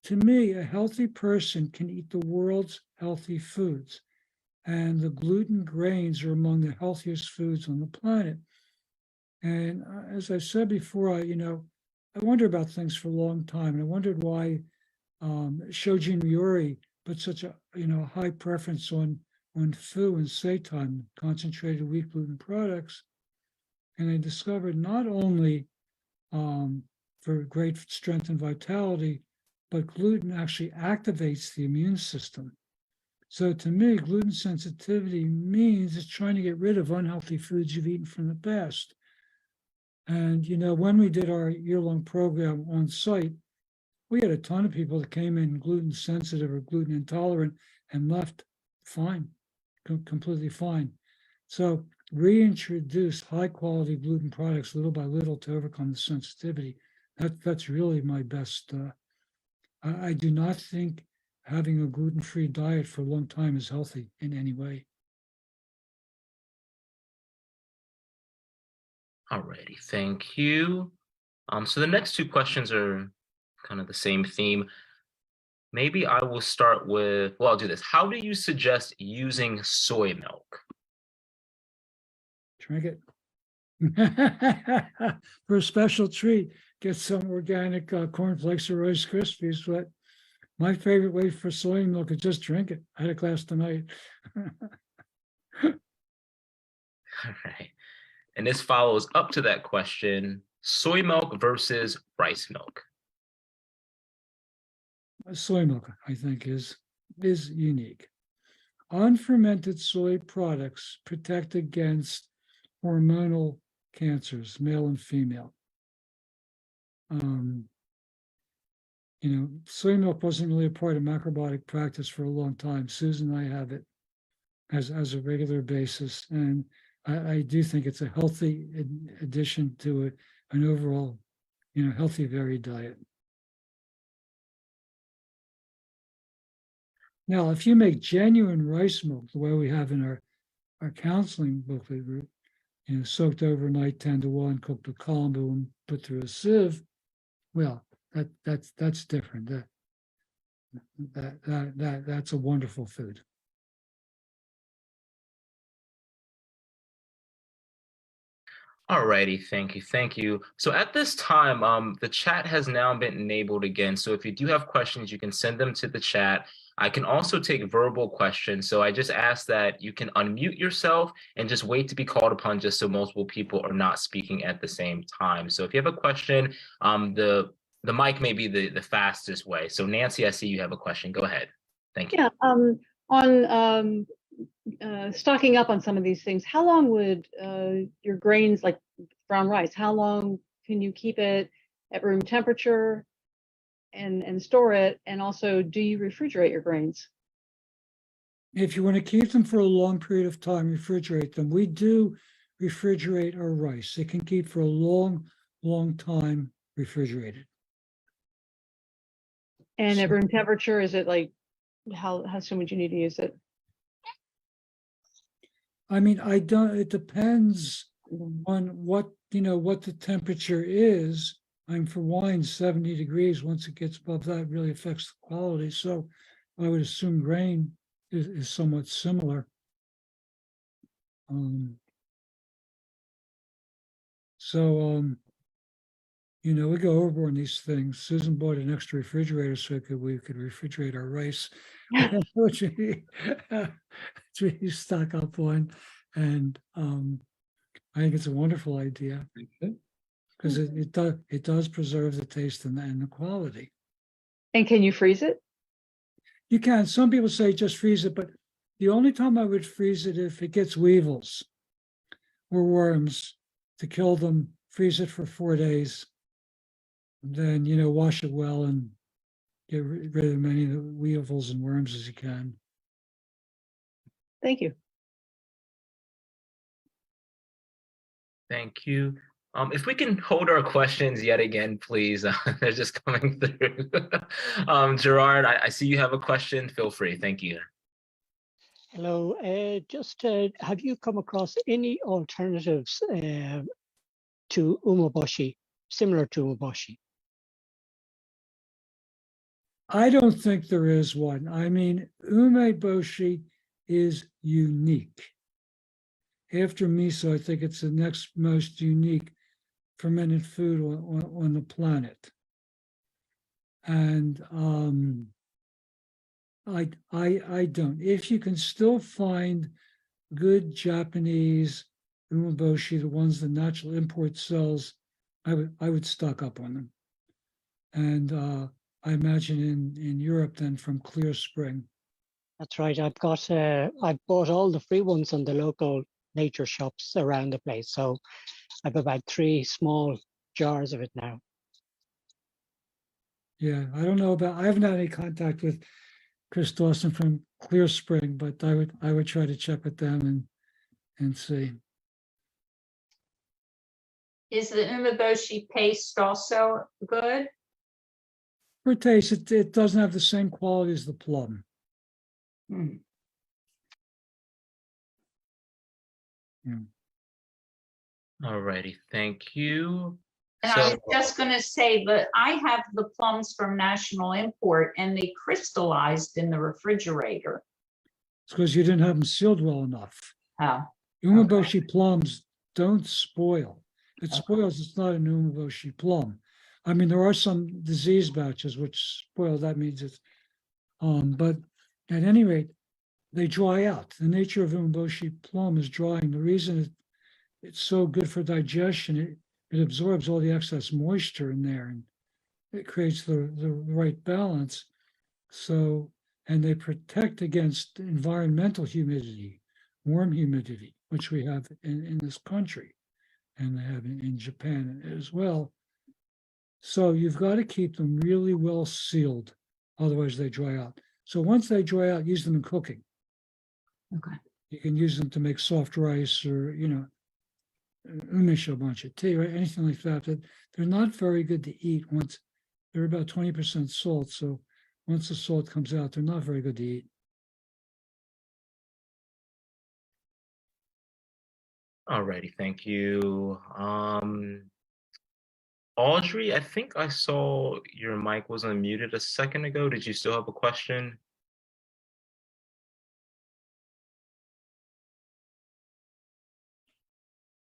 to me, a healthy person can eat the world's healthy foods. And the gluten grains are among the healthiest foods on the planet. And as I said before, I wonder about things for a long time. And I wondered why Shojin Miuri put such a high preference on fu and seitan, concentrated wheat gluten products. And I discovered not only for great strength and vitality, but gluten actually activates the immune system. So to me, gluten sensitivity means it's trying to get rid of unhealthy foods you've eaten from the past. And, when we did our year-long program on site, we had a ton of people that came in gluten sensitive or gluten intolerant and left fine, completely fine. So reintroduce high quality gluten products little by little to overcome the sensitivity. That's really my best. I do not think having a gluten-free diet for a long time is healthy in any way. Alrighty, thank you. So the next two questions are kind of the same theme. Maybe I will start with, well, I'll do this. How do you suggest using soy milk? Drink it. For a special treat, get some organic cornflakes or Rice Krispies. But my favorite way for soy milk is just drink it. I had a class tonight. All right. And this follows up to that question, soy milk versus rice milk. Soy milk, I think, is unique. Unfermented soy products protect against hormonal cancers, male and female. Soy milk wasn't really a part of macrobiotic practice for a long time. Susan and I have it as a regular basis, and I do think it's a healthy addition to an overall, healthy, varied diet. Now, if you make genuine rice milk, the way we have in our counseling booklet group, soaked overnight 10 to 1, cooked with kombu and put through a sieve, well, that's different. That's a wonderful food. . Alrighty, thank you. So at this time, the chat has now been enabled again. So if you do have questions, you can send them to the chat. I can also take verbal questions. So I just ask that you can unmute yourself and just wait to be called upon, just so multiple people are not speaking at the same time. So if you have a question, the mic may be the fastest way. So Nancy, I see you have a question. Go ahead. Thank you. Yeah, on stocking up on some of these things, how long would your grains, like brown rice, how long can you keep it at room temperature and store it? And also, do you refrigerate your grains? If you want to keep them for a long period of time, refrigerate them. We do refrigerate our rice. It can keep for a long time refrigerated. And at So- room temperature, is it like how soon would you need to use it? I mean, it depends on what the temperature is. I'm for wine, 70 degrees. Once it gets above that, it really affects the quality. So I would assume grain is somewhat similar. We go overboard on these things. Susan bought an extra refrigerator so we could refrigerate our rice, which we stock up on. And I think it's a wonderful idea because it does preserve the taste and the quality. And can you freeze it? You can. Some people say just freeze it, but the only time I would freeze it if it gets weevils or worms, to kill them, freeze it for 4 days. Then, wash it well and get rid of as many of the weevils and worms as you can. Thank you. Thank you. If we can hold our questions yet again, please. They're just coming through. Gerard, I see you have a question. Feel free. Thank you. Hello. Have you come across any alternatives to umeboshi, similar to umeboshi? I don't think there is one. I mean, umeboshi is unique. After miso, I think it's the next most unique fermented food on the planet. And I don't. If you can still find good Japanese umeboshi, the ones the natural import sells, I would stock up on them. And I imagine in Europe then from Clear Spring. That's right. I've bought all the free ones on the local nature shops around the place. So I've about 3 small jars of it now. Yeah, I don't know I haven't had any contact with Chris Dawson from Clear Spring, but I would try to check with them and see. Is the umeboshi paste also good? For taste, it doesn't have the same quality as the plum. Hmm. Yeah. All righty. Thank you. And I was just going to say that I have the plums from National Import and they crystallized in the refrigerator. It's because you didn't have them sealed well enough. Oh, Umeboshi plums don't spoil. If it spoils, it's not an umeboshi plum. I mean, there are some disease batches which spoil. That means it's, but at any rate, they dry out. The nature of umeboshi plum is drying. The reason it's so good for digestion, it absorbs all the excess moisture in there and it creates the right balance. So, and they protect against environmental humidity, warm humidity, which we have in this country, and they have in Japan as well. So you've got to keep them really well sealed, otherwise they dry out. So once they dry out, use them in cooking. okay. You can use them to make soft rice or, umisho bunch of tea, right? Anything like that. That they're not very good to eat once they're about 20% salt. So once the salt comes out, they're not very good to eat. Alrighty, thank you. Audrey, I think I saw your mic was unmuted a second ago. Did you still have a question?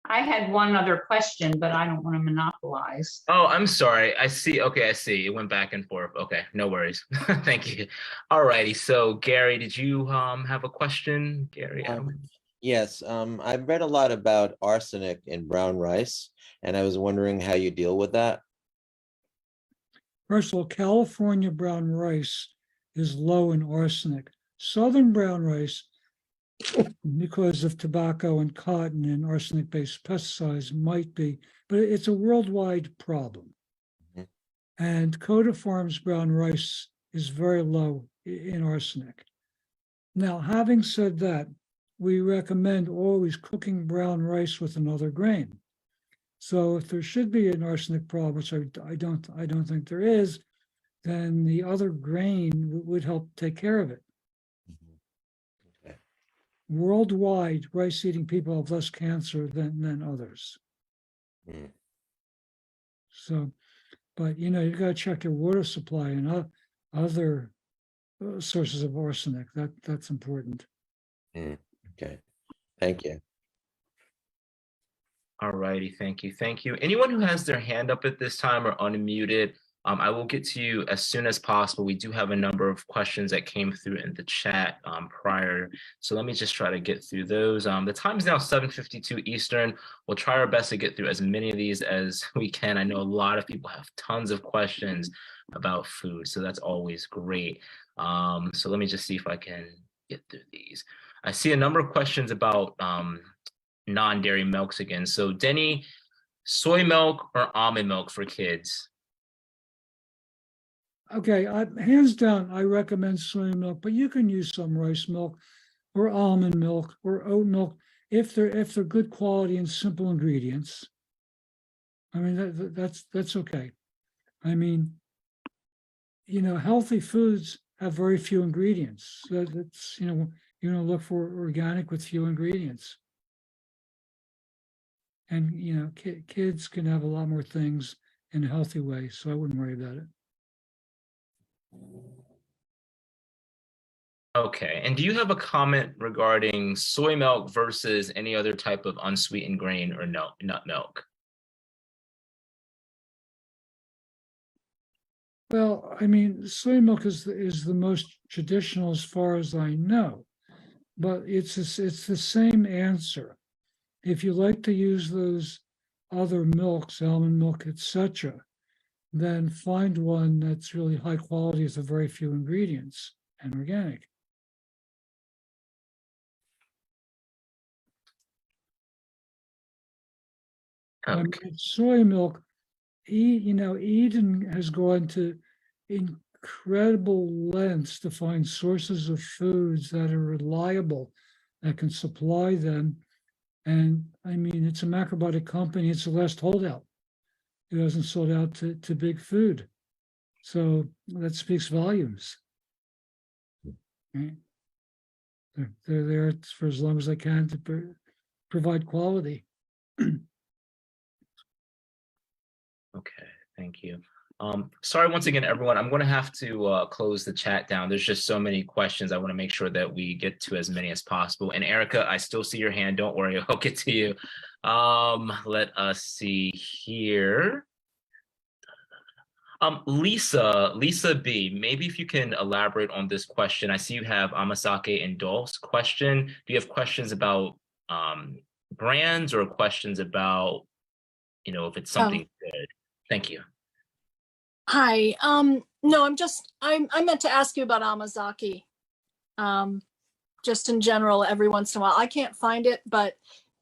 I had one other question, but I don't want to monopolize. Oh, I'm sorry. I see. Okay, I see. It went back and forth. Okay, no worries. Thank you. All righty. So, Gary, did you have a question? Gary, Yes, I've read a lot about arsenic in brown rice, and I was wondering how you deal with that. First of all, California brown rice is low in arsenic. Southern brown rice, because of tobacco and cotton and arsenic-based pesticides, might be, but it's a worldwide problem. Mhm. And Coda Farms brown rice is very low in arsenic. Now, having said that, we recommend always cooking brown rice with another grain. So if there should be an arsenic problem, which I don't think there is, then the other grain would help take care of it. Okay. Worldwide, rice-eating people have less cancer than others. Mm. So, but you got to check your water supply and other sources of arsenic. That's important. Okay, thank you. all righty. Thank you. Thank you. Anyone who has their hand up at this time or unmuted, I will get to you as soon as possible. We do have a number of questions that came through in the chat prior. So let me just try to get through those. The time is now 7:52 Eastern. We'll try our best to get through as many of these as we can. I know a lot of people have tons of questions about food, so that's always great. So let me just see if I can get through these. I see a number of questions about non-dairy milks again. So Denny, soy milk or almond milk for kids? Okay, hands down, I recommend soy milk, but you can use some rice milk or almond milk or oat milk if they're good quality and simple ingredients. I mean, that's okay. I mean, healthy foods have very few ingredients. So that's, you're gonna look for organic with few ingredients. And kids can have a lot more things in a healthy way, so I wouldn't worry about it. Okay, and do you have a comment regarding soy milk versus any other type of unsweetened grain or nut milk? Well, I mean, soy milk is the most traditional as far as I know, but it's the same answer. If you like to use those other milks, almond milk, etc., then find one that's really high quality with very few ingredients and organic. Okay. Soy milk, Eden has gone to incredible lengths to find sources of foods that are reliable, that can supply them. And I mean, it's a macrobiotic company. It's the last holdout. It hasn't sold out to big food. So that speaks volumes. Right? They're there for as long as they can to provide quality. Okay, thank you. Sorry once again, everyone. I'm going to have to close the chat down. There's just so many questions. I want to make sure that we get to as many as possible. And Erica, I still see your hand. Don't worry, I'll get to you. Let us see here. Lisa B, maybe if you can elaborate on this question. I see you have Amasake and Dulce question. Do you have questions about brands or questions about, if it's something good? Thank you. Hi. No, I meant to ask you about Amazaki. Just in general, every once in a while. I can't find it, but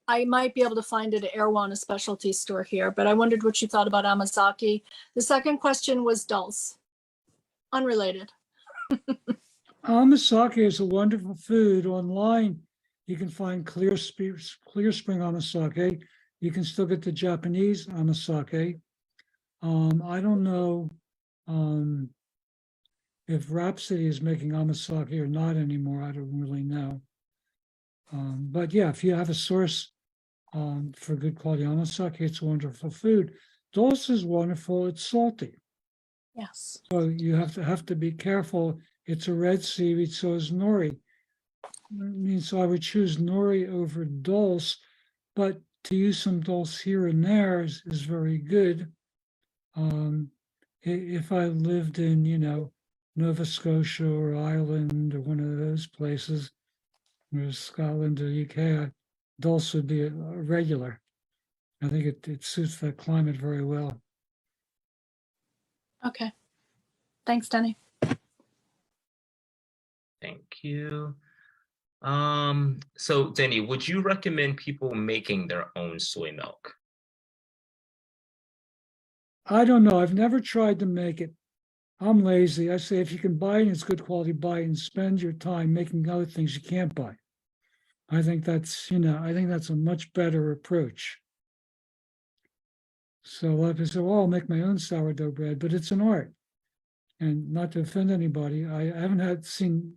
I might be able to find it at Erewhon, specialty store here. But I wondered what you thought about Amazaki. The second question was Dulce. Unrelated. Amasake is a wonderful food. Online, you can find Clear Spring Amasake. You can still get the Japanese Amasake. I don't know if Rhapsody is making Amasake or not anymore. I don't really know. But yeah, if you have a source for good quality Amasake, it's a wonderful food. Dulce is wonderful. It's salty. Yes. So you have to be careful. It's a red seaweed, so is nori. So I would choose nori over dulce, but to use some dulse here and there is very good. If I lived in, Nova Scotia or Ireland or one of those places, or Scotland or UK, dulse would be a regular. I think it suits that climate very well. Okay. Thanks, Denny. Thank you. So Denny, would you recommend people making their own soy milk? I don't know. I've never tried to make it. I'm lazy. I say if you can buy it and it's good quality, buy it and spend your time making other things you can't buy. I think that's a much better approach. So a lot of people say, well, I'll make my own sourdough bread, but it's an art. And not to offend anybody, I haven't seen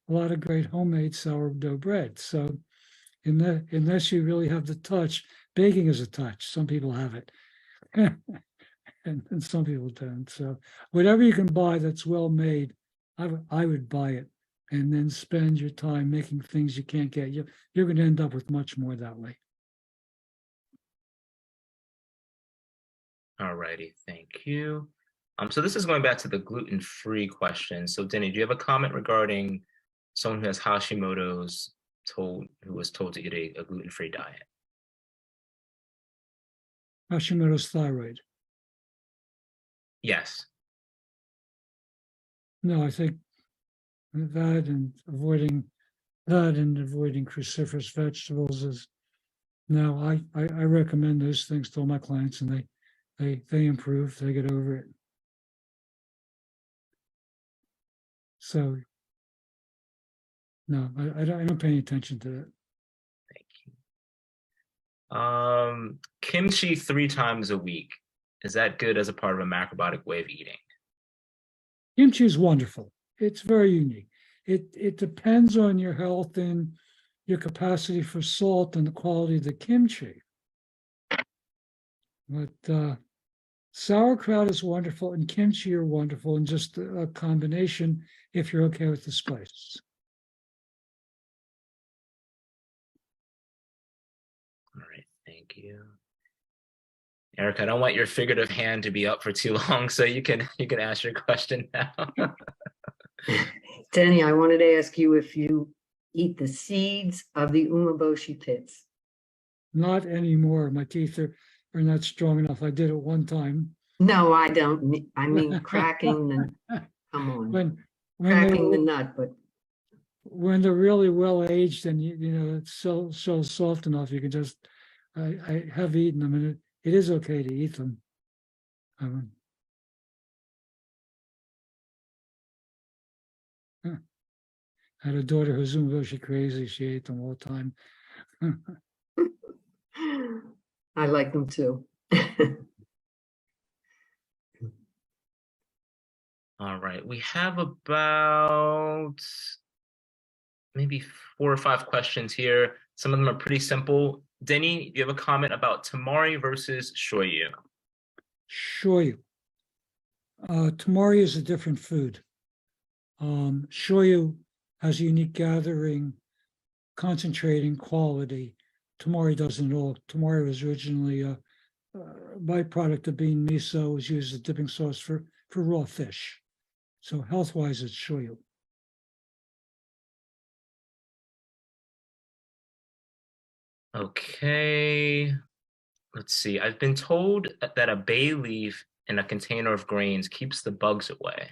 a lot of great homemade sourdough bread. So unless you really have the touch, baking is a touch. Some people have it. and some people don't. So whatever you can buy that's well made, I would buy it and then spend your time making things you can't get. You're going to end up with much more that way. All righty, thank you. So this is going back to the gluten-free question. So Denny, do you have a comment regarding someone who has Hashimoto's who was told to eat a gluten-free diet? Hashimoto's thyroid. Yes. No, I think that and avoiding cruciferous vegetables is now I recommend those things to all my clients and they improve, they get over it. So no, I don't pay any attention to that. Thank you. Kimchi 3 times a week. Is that good as a part of a macrobiotic way of eating? Kimchi is wonderful. It's very unique. It depends on your health and your capacity for salt and the quality of the kimchi. But sauerkraut is wonderful and kimchi are wonderful, and just a combination if you're okay with the spice. All right, thank you. Eric, I don't want your figurative hand to be up for too long, so you can ask your question now. Denny, I wanted to ask you if you eat the seeds of the umeboshi pits. Not anymore. My teeth are not strong enough. I did it one time. No, I don't. I mean cracking the, come on. When cracking the nut, but when they're really well aged and it's so soft enough, you can just I have eaten them, and it is okay to eat them. I had a daughter who's umeboshi crazy. She ate them all the time. I like them too. All right, we have about maybe 4 or 5 questions here. Some of them are pretty simple. Denny, do you have a comment about tamari versus shoyu? Shoyu. Tamari is a different food. Shoyu has a unique gathering, concentrating quality. Tamari doesn't at all. Tamari was originally a byproduct of bean miso, was used as a dipping sauce for raw fish. So health-wise, it's shoyu. Okay, let's see. I've been told that a bay leaf in a container of grains keeps the bugs away.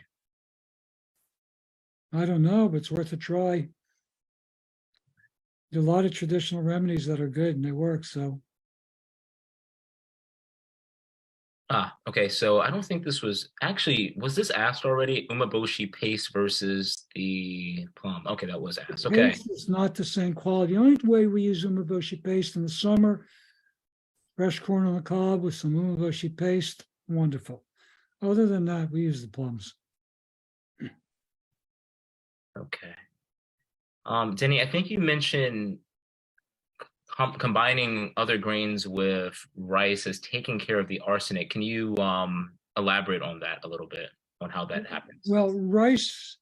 I don't know, but it's worth a try. There are a lot of traditional remedies that are good and they work, so. Okay, so I don't think this was this asked already? Umeboshi paste versus the plum. Okay, that was asked. Okay. Paste is not the same quality. The only way we use umeboshi paste in the summer, fresh corn on the cob with some umeboshi paste, wonderful. Other than that, we use the plums. Okay. Denny, I think you mentioned combining other grains with rice as taking care of the arsenic. Can you elaborate on that a little bit, on how that happens? Well, rice,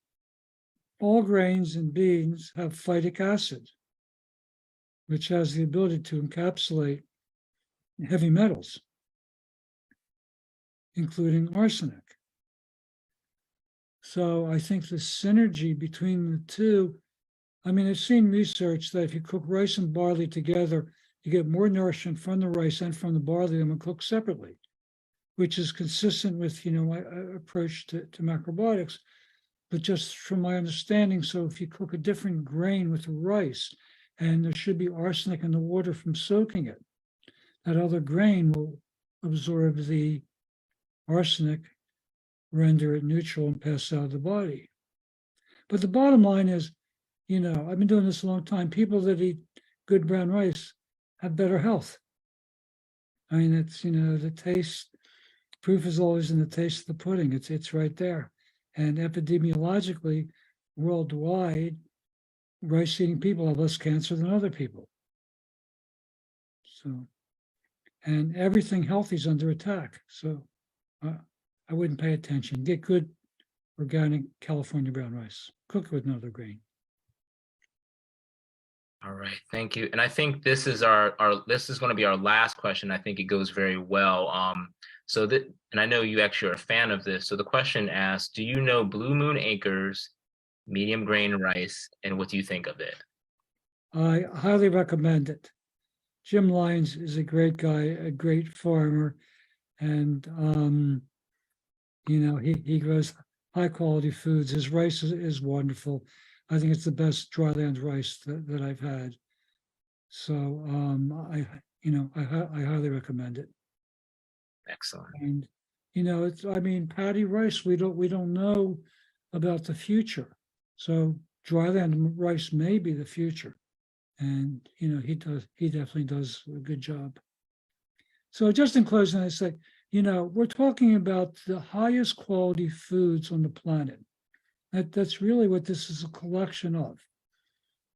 all grains and beans have phytic acid, which has the ability to encapsulate heavy metals, including arsenic. So I think the synergy between the two, I mean, I've seen research that if you cook rice and barley together, you get more nourishment from the rice and from the barley than when cooked separately, which is consistent with, my approach to macrobiotics. But just from my understanding, so if you cook a different grain with the rice, and there should be arsenic in the water from soaking it, that other grain will absorb the arsenic, render it neutral, and pass out of the body. But the bottom line is, I've been doing this a long time. People that eat good brown rice have better health. I mean, it's, the taste, proof is always in the taste of the pudding. It's right there. And epidemiologically, worldwide, rice-eating people have less cancer than other people. So, and everything healthy is under attack. So I wouldn't pay attention. Get good organic California brown rice. Cook it with another grain. All right, thank you. And I think this is this is going to be our last question. I think it goes very well. And I know you actually are a fan of this. So the question asks, do you know Blue Moon Acres medium grain rice, and what do you think of it? I highly recommend it. Jim Lyons is a great guy, a great farmer, and he grows high quality foods. His rice is wonderful. I think it's the best dryland rice that I've had. So I highly recommend it. Excellent. And paddy rice, we don't know about the future. So dryland rice may be the future. And he definitely does a good job. So just in closing, I say, we're talking about the highest quality foods on the planet. That's really what this is a collection of.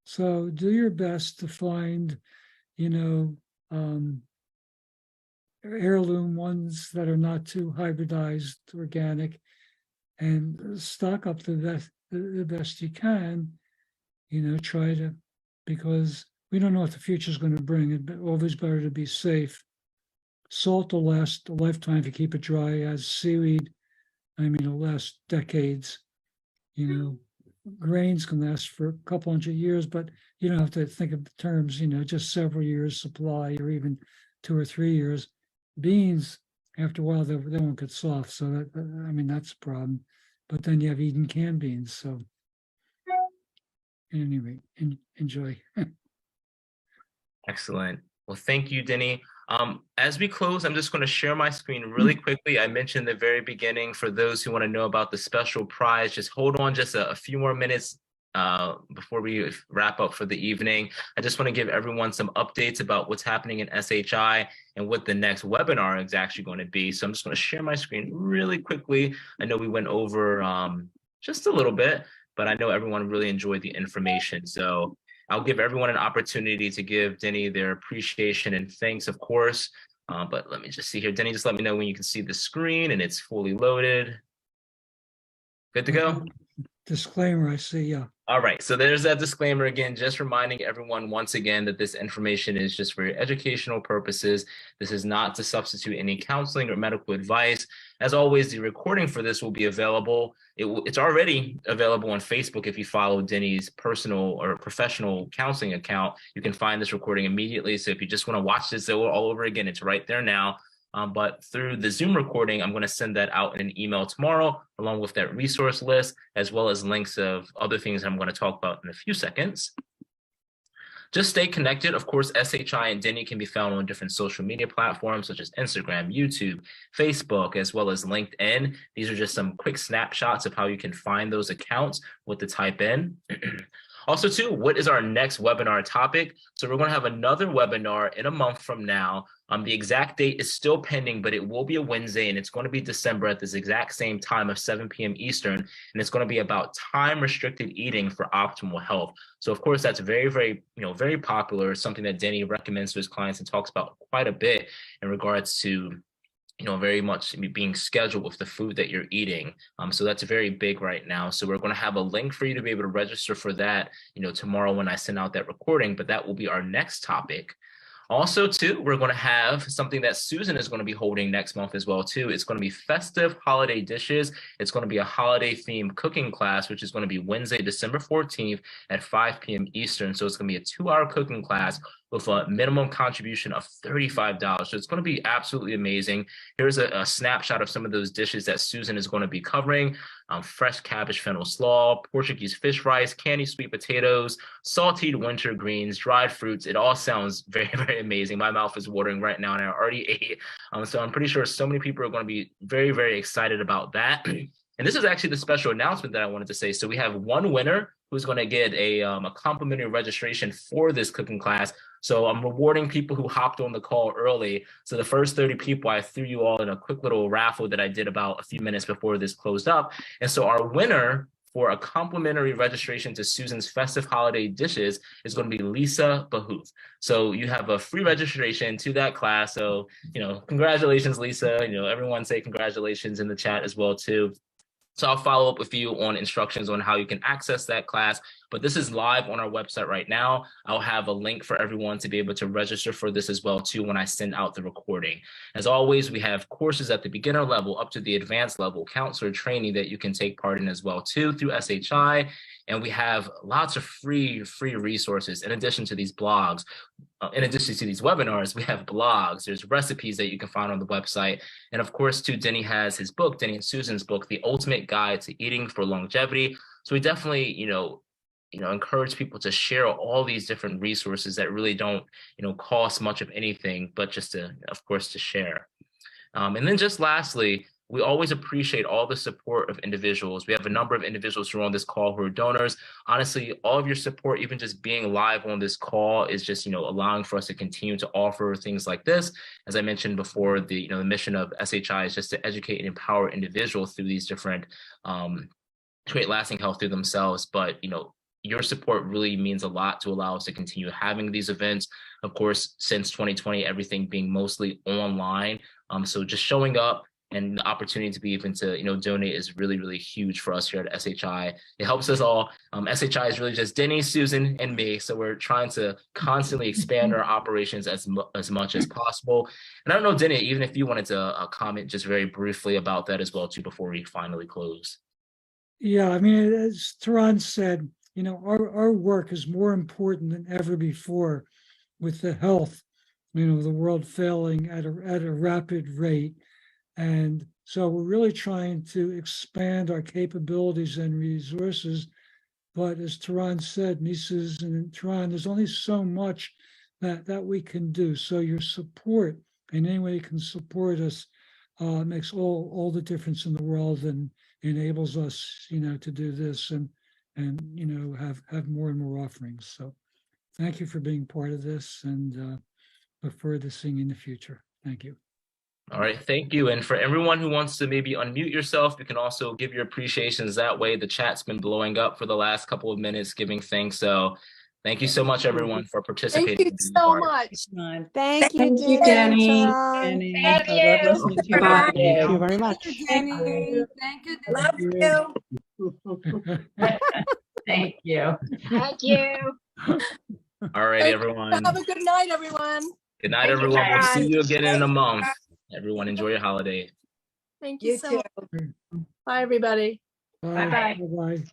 So do your best to find, heirloom ones that are not too hybridized, organic, and stock up the best you can. Try to, because we don't know what the future is going to bring. It's always better to be safe. Salt will last a lifetime if you keep it dry. As seaweed, it'll last decades. Grains can last for a couple hundred years, but you don't have to think of the terms, just several years supply or even 2 or 3 years. Beans, after a while, they won't get soft. So that's a problem. But then you have Eden canned beans. So anyway, enjoy. Excellent. Well, thank you, Denny. As we close, I'm just going to share my screen really quickly. I mentioned at the very beginning, for those who want to know about the special prize, just hold on just a few more minutes before we wrap up for the evening. I just want to give everyone some updates about what's happening in SHI and what the next webinar is actually going to be. So I'm just going to share my screen really quickly. I know we went over just a little bit, but I know everyone really enjoyed the information. So I'll give everyone an opportunity to give Denny their appreciation and thanks, of course. But let me just see here. Denny, just let me know when you can see the screen and it's fully loaded. Good to go? Disclaimer, I see, yeah. All right, so there's that disclaimer again, just reminding everyone once again that this information is just for educational purposes. This is not to substitute any counseling or medical advice. As always, the recording for this will be available. It's already available on Facebook. If you follow Denny's personal or professional counseling account, you can find this recording immediately. So if you just want to watch this all over again, it's right there now. But through the Zoom recording, I'm going to send that out in an email tomorrow, along with that resource list, as well as links of other things I'm going to talk about in a few seconds. Just stay connected. Of course, SHI and Denny can be found on different social media platforms such as Instagram, YouTube, Facebook, as well as LinkedIn. These are just some quick snapshots of how you can find those accounts, what to type in. Also, too, what is our next webinar topic? So we're going to have another webinar in a month from now. The exact date is still pending, but it will be a Wednesday, and it's going to be December at this exact same time of 7 p.m. Eastern, and it's going to be about time-restricted eating for optimal health. So, of course, that's very, very, very popular. Something that Denny recommends to his clients and talks about quite a bit in regards to very much being scheduled with the food that you're eating. So that's very big right now. So we're going to have a link for you to be able to register for that, tomorrow when I send out that recording, but that will be our next topic. Also, too, we're going to have something that Susan is going to be holding next month as well, too. It's going to be festive holiday dishes. It's going to be a holiday themed cooking class, which is going to be Wednesday, December 14th at 5 p.m. Eastern. So it's going to be a 2-hour cooking class with a minimum contribution of $35. So it's going to be absolutely amazing. Here's a snapshot of some of those dishes that Susan is going to be covering. Fresh cabbage fennel slaw, Portuguese fish rice, candy sweet potatoes, salted winter greens, dried fruits. It all sounds very, very amazing. My mouth is watering right now, and I already ate. So I'm pretty sure so many people are going to be very, very excited about that. And this is actually the special announcement that I wanted to say. So we have one winner who's going to get a complimentary registration for this cooking class. So I'm rewarding people who hopped on the call early. So the first 30 people, I threw you all in a quick little raffle that I did about a few minutes before this closed up. And so our winner for a complimentary registration to Susan's festive holiday dishes is going to be Lisa Bahuth. So you have a free registration to that class. So, congratulations, Lisa. Everyone say congratulations in the chat as well, too. So I'll follow up with you on instructions on how you can access that class, but this is live on our website right now. I'll have a link for everyone to be able to register for this as well too when I send out the recording. As always, we have courses at the beginner level up to the advanced level, counselor training that you can take part in as well too through SHI. And we have lots of free resources in addition to these blogs. In addition to these webinars, we have blogs. There's recipes that you can find on the website. And of course, too, Denny has his book, Denny and Susan's book, The Ultimate Guide to Eating for Longevity. So we definitely, encourage people to share all these different resources that really don't, cost much of anything, but just to, of course, to share. And then just lastly, we always appreciate all the support of individuals. We have a number of individuals who are on this call who are donors. Honestly, all of your support, even just being live on this call, is just, allowing for us to continue to offer things like this. As I mentioned before, the mission of SHI is just to educate and empower individuals through these different, create lasting health through themselves. But, your support really means a lot to allow us to continue having these events. Of course, since 2020, everything being mostly online. So just showing up and the opportunity to be able to, donate is really, really huge for us here at SHI. It helps us all. SHI is really just Denny, Susan, and me. So we're trying to constantly expand our operations as much as possible. And I don't know, Denny, even if you wanted to comment just very briefly about that as well, too, before we finally close. Yeah, I mean, as Taran said, our work is more important than ever before with the health, the world failing at a rapid rate. And so we're really trying to expand our capabilities and resources. But as Taran said, Mrs. and Taran, there's only so much that we can do. So your support in any way you can support us makes all the difference in the world and enables us, to do this and have more and more offerings. So thank you for being part of this, and look forward to seeing you in the future. Thank you. All right, thank you. And for everyone who wants to maybe unmute yourself, you can also give your appreciations that way. The chat's been blowing up for the last couple of minutes, giving thanks. So thank you so much, everyone, for participating. Thank you so much. Thank you, Jenny. Thank you. Thank you very much. Jenny. Thank you. Love you. Thank you. Thank you. All right, everyone. Have a good night, everyone. Good night, everyone. We'll see you again in a month. Everyone, enjoy your holiday. Thank you You so too. much. Bye, everybody. Bye. Bye-bye. Bye-bye.